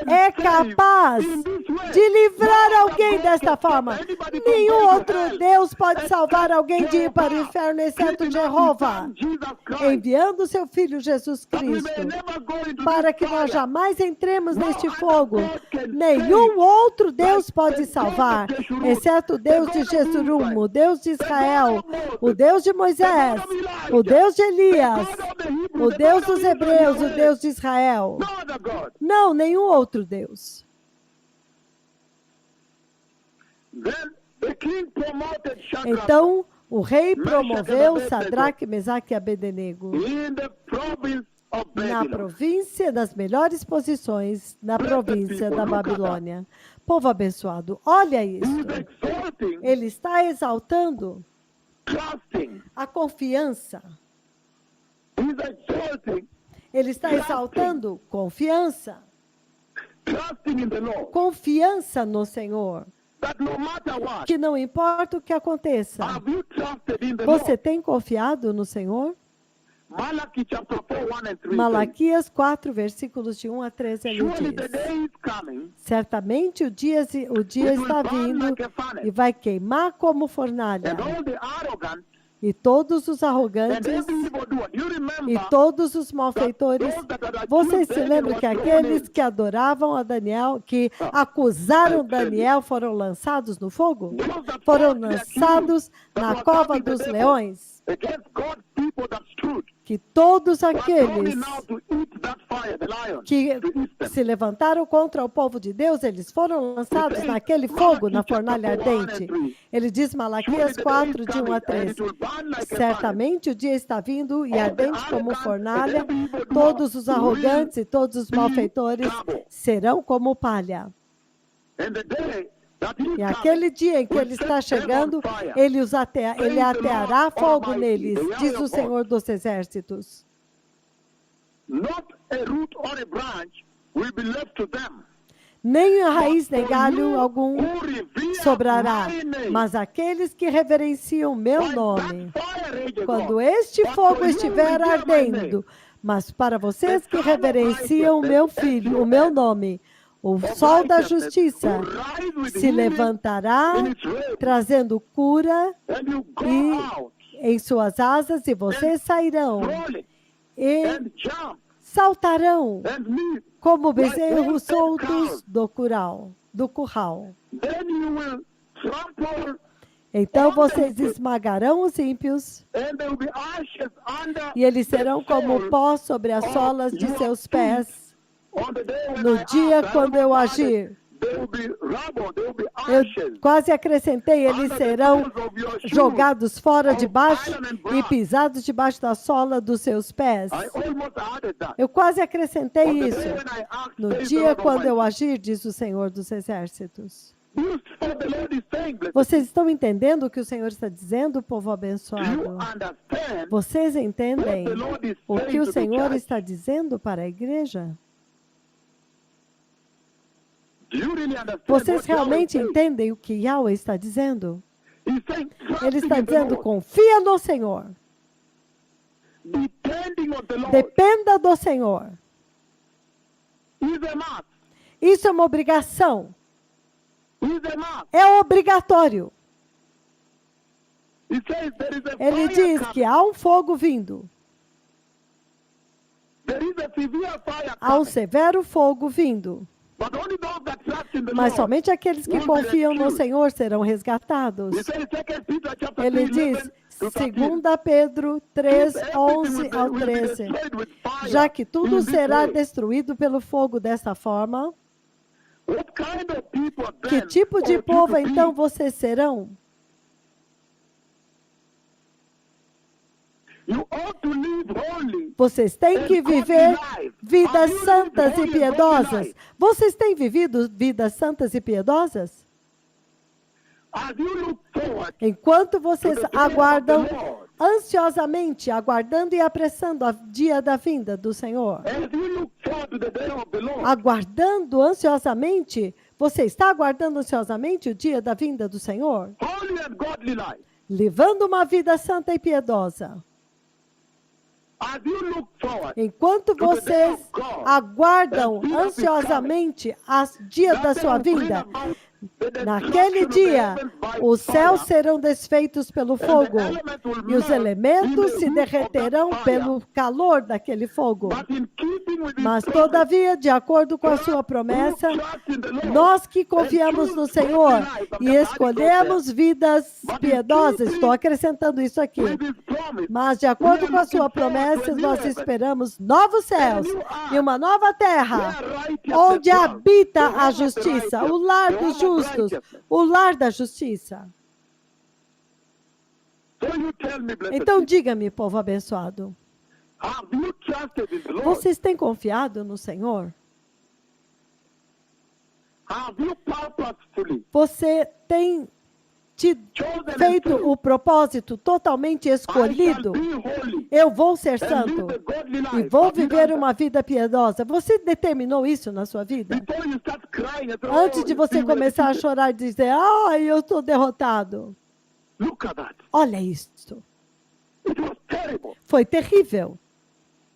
é capaz de livrar alguém desta forma. Nenhum outro Deus pode salvar alguém de ir para o inferno, exceto Jeová, enviando seu Filho Jesus Cristo, para que nós jamais entremos neste fogo. Nenhum outro Deus pode salvar, exceto o Deus de Jesurum, o Deus de Israel, o Deus de Moisés, o Deus de Elias, o Deus dos Hebreus, o Deus de Israel. Não, nenhum outro Deus. Então, o rei promoveu Sadraque, Mesaque e Abednego na província, das melhores posições, na província da Babilônia. Povo abençoado, olha isso. Ele está exaltando a confiança. Ele está exaltando confiança. Confiança no Senhor. Que não importa o que aconteça. Você tem confiado no Senhor? Malaquias 4, versículos de 1 a 13, ele diz: certamente o dia está vindo e vai queimar como fornalha. E todos os arrogantes e todos os malfeitores, vocês se lembram que aqueles que adoravam a Daniel, que acusaram Daniel, foram lançados no fogo? Foram lançados na cova dos leões? Que todos aqueles que se levantaram contra o povo de Deus, eles foram lançados naquele fogo, na fornalha ardente. Ele diz, Malaquias 4, de 1 a 13, certamente o dia está vindo e ardente como fornalha, todos os arrogantes e todos os malfeitores serão como palha. E aquele dia em que ele está chegando, ele ateará fogo neles, diz o Senhor dos Exércitos. Nem a raiz nem galho algum sobrará, mas aqueles que reverenciam meu nome, quando este fogo estiver ardendo, mas para vocês que reverenciam o meu filho, o meu nome, o sol da justiça se levantará, trazendo cura em suas asas, e vocês sairão e saltarão como bezerros soltos do curral. Então vocês esmagarão os ímpios e eles serão como pó sobre as solas de seus pés. No dia quando eu agir, eu quase acrescentei, eles serão jogados fora debaixo e pisados debaixo da sola dos seus pés. Eu quase acrescentei isso. No dia quando eu agir, diz o Senhor dos Exércitos. Vocês estão entendendo o que o Senhor está dizendo, povo abençoado? Vocês entendem o que o Senhor está dizendo para a igreja? Vocês realmente entendem o que Yahweh está dizendo? Ele está dizendo, confia no Senhor. Dependa do Senhor. Isso é uma obrigação. It's a must. É obrigatório. He says there is a Ele fire diz coming. que há um fogo vindo. There is a severe fire Há um coming. severo fogo vindo. But only those that trust in the Mas Lord. somente aqueles que will be confiam no rescued. Senhor serão resgatados. He says 2 Peter chapter Ele 3, diz, 11 to 13. 2 Pedro 3, If everything 11 ao will be 13. destroyed with fire Já que tudo in this será way, destruído pelo fogo dessa forma, what kind of people que then tipo de ought you povo to então be? vocês serão? You ought to live holy. Vocês têm que viver vidas santas e piedosas. Vocês têm vivido vidas santas e piedosas? As you look forward Enquanto vocês to the day of aguardam the Lord, ansiosamente, aguardando e apressando o dia da vinda do Senhor. as you look forward to the day of the Lord, Aguardando ansiosamente, você está aguardando ansiosamente o dia da vinda do Senhor? holy and godly life. Levando uma vida santa e piedosa. As you look forward Enquanto vocês aguardam ansiosamente o dia da sua vinda, naquele dia, os céus serão desfeitos pelo fogo e os elementos se derreterão pelo calor daquele fogo. but in keeping with Mas, his todavia, de acordo com a sua promessa, nós que confiamos no Senhor e escolhemos vidas piedosas, estou acrescentando isso aqui, with his promise, mas de acordo com a sua promessa, nós esperamos novos céus e uma nova terra, onde habita a justiça, o lar dos justos, o lar da justiça. so you tell me, blessed Então, people, diga-me, povo abençoado, have you trusted in the Lord? vocês têm confiado no Senhor? Have you purposefully Você tem chosen feito and o propósito totalmente escolhido? I shall be holy Eu vou ser and santo live a godly e life? vou Have you viver done uma vida piedosa. Você determinou isso na sua vida? that? Before you start crying and say, Antes oh, de you você see, we're começar a defeated. chorar e dizer, ai, eu estou derrotado. Look at that. Olha isso. It was terrible Foi terrível.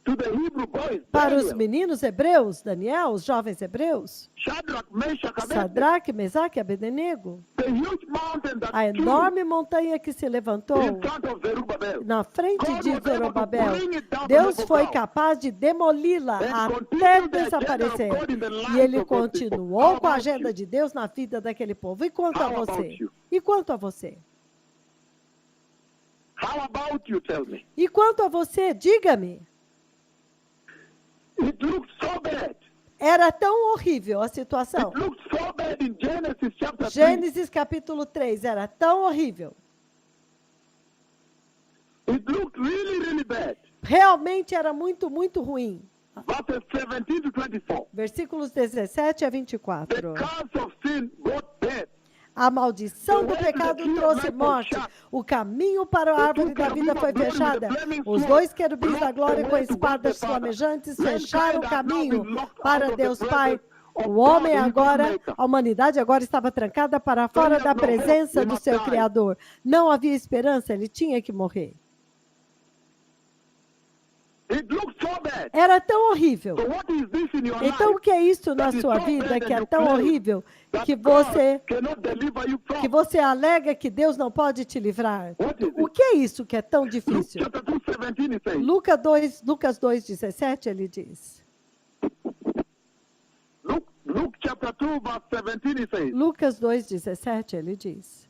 to the Hebrew boys. Para os Daniel, meninos hebreus, Daniel, os jovens hebreus, Shadrach, Meshach, Abednego, Sadraque, Mesaque e Abednego, the huge mountain that a stood enorme montanha que se levantou in front of Zerubbabel. na frente God de was able to Zorobabel, bring it down Deus from foi above. capaz de demoli-la And até continue the agenda of desaparecer. God in the E lives ele of those people. continuou How com a about agenda you? de Deus na vida daquele povo. E quanto a How você? about you? E quanto a você? How about you, tell me? E quanto a você? Diga-me. It looks so bad. Era tão horrível a situação. It looks so bad in Genesis chapter 3. Gênesis capítulo 3 era tão horrível. It looked really, really bad. Realmente era muito, muito ruim. Verses 17 to 24. Versículos 17 a The 24. curse of sin brought death. A maldição do pecado trouxe morte. O caminho para a árvore da vida foi fechada. Os dois querubins da glória com espadas flamejantes fecharam o caminho para Deus Pai. O homem agora, a humanidade agora estava trancada para fora da presença do seu Criador. Não havia esperança, ele tinha que morrer. It looked so bad. Era tão horrível. So what is this in your Então, o life que é isso na that is sua so vida bad que and é you tão claim horrível that que God você cannot deliver you from? que você alega que Deus não pode te livrar? What is O it? que é isso que é tão Luke difícil? chapter 2, 17 it says, Lucas 2:17, ele diz. Luke chapter 2 verse 17 it says, Lucas 2:17, ele diz.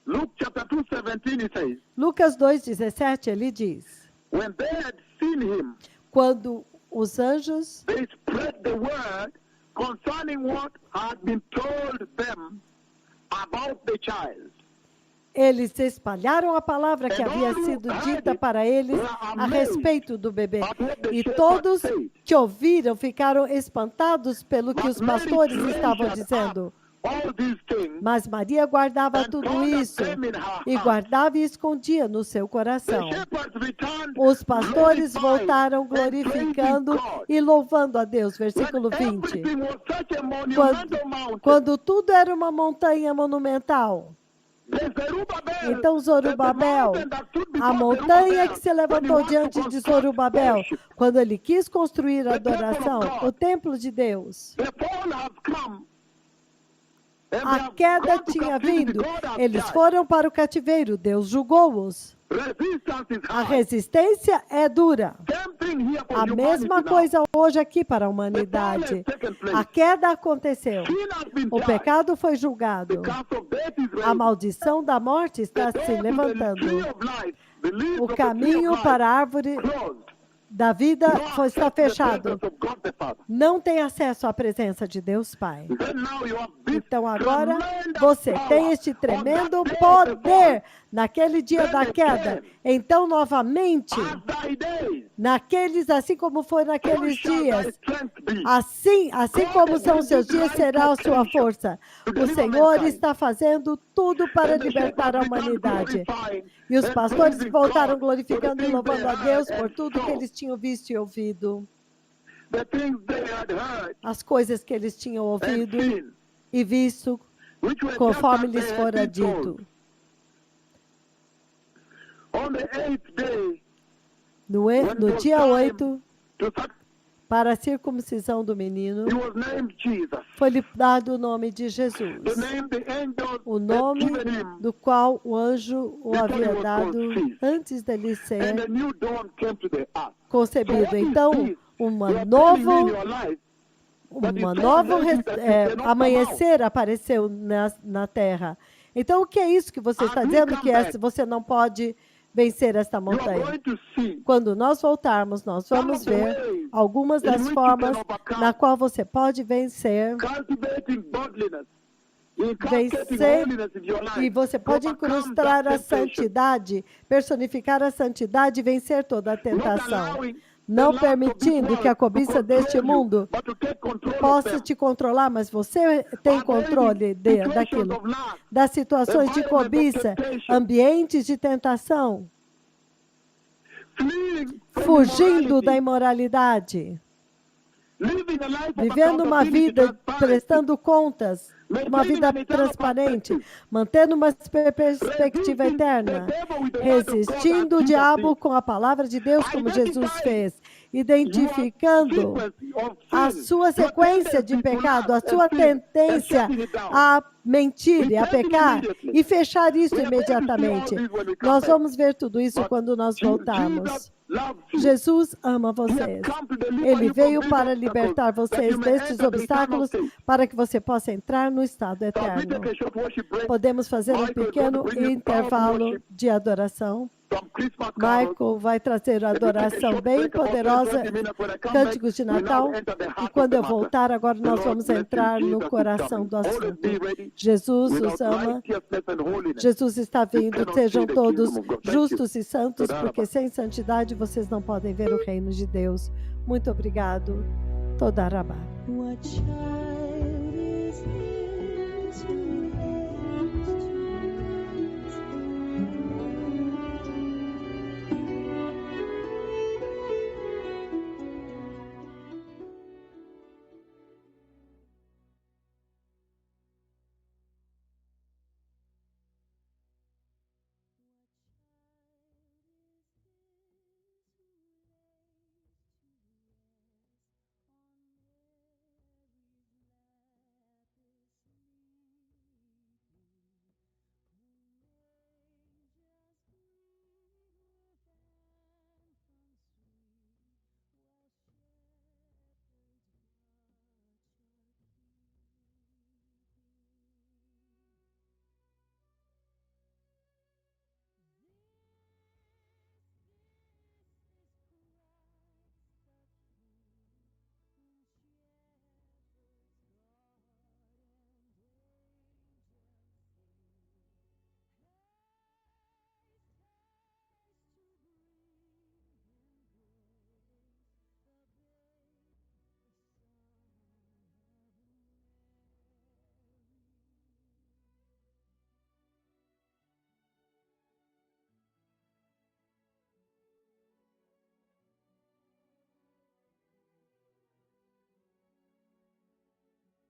Luke chapter 2, 17 it says, Lucas 2:17, ele diz. when they had seen him, Quando os anjos they spread the word concerning what had been told them about the child. eles espalharam a palavra que havia sido dita para eles a respeito do bebê. E todos que ouviram ficaram espantados pelo que os pastores estavam dizendo. All these things, Mas Maria guardava tudo isso e guardava e escondia no seu coração. the shepherds returned, Os pastores glorifying voltaram and praising glorificando God. e louvando a Deus. When Versículo 20. everything was such a monumental mountain, Quando tudo era uma montanha monumental, Então Zorobabel, a montanha que se levantou diante de Zorobabel, quando ele quis construir a adoração, o templo de Deus, a queda tinha vindo, eles foram para o cativeiro, Deus julgou-os. A resistência é dura. A mesma coisa hoje aqui para a humanidade. A queda aconteceu. O pecado foi julgado. A maldição da morte está se levantando. O caminho para a árvore da vida está fechado. Não tem acesso à presença de Deus Pai. Então agora você tem este tremendo poder naquele dia da queda. Então novamente, assim como foi naqueles dias, assim como são os seus dias, será a sua força. O Senhor está fazendo tudo para libertar a humanidade. E os pastores voltaram glorificando e louvando a Deus por tudo que eles tinham visto e ouvido. As coisas que eles tinham ouvido e visto, conforme lhes fora dito. No dia 8, para a circuncisão do menino, foi-lhe dado o nome de Jesus, o nome do qual o anjo o havia dado antes dele ser concebido. Então, amanhecer apareceu na terra. Então, o que é isso que você está dizendo? Que você não pode vencer esta montanha. Quando nós voltarmos, nós vamos ver algumas das formas na qual você pode vencer, e você pode incrustar a santidade, personificar a santidade e vencer toda a tentação. Não permitindo que a cobiça deste mundo possa te controlar, mas você tem controle daquilo. Das situações de cobiça, ambientes de tentação, fugindo da imoralidade, vivendo uma vida prestando contas, uma vida transparente, mantendo uma perspectiva eterna, resistindo o diabo com a palavra de Deus, como Jesus fez, identificando a sua sequência de pecado, a sua tendência a mentir e a pecar, e fechar isso imediatamente. Nós vamos ver tudo isso quando nós voltarmos. Jesus ama vocês. Ele veio para libertar vocês destes obstáculos, para que você possa entrar no estado eterno. Podemos fazer um pequeno intervalo de adoração. Michael vai trazer a adoração bem poderosa, cânticos de Natal, e quando eu voltar, agora nós vamos entrar no coração do assunto. Jesus os ama, Jesus está vindo, sejam todos justos e santos, porque sem santidade vocês não podem ver o reino de Deus. Muito obrigado. Toda Rabá.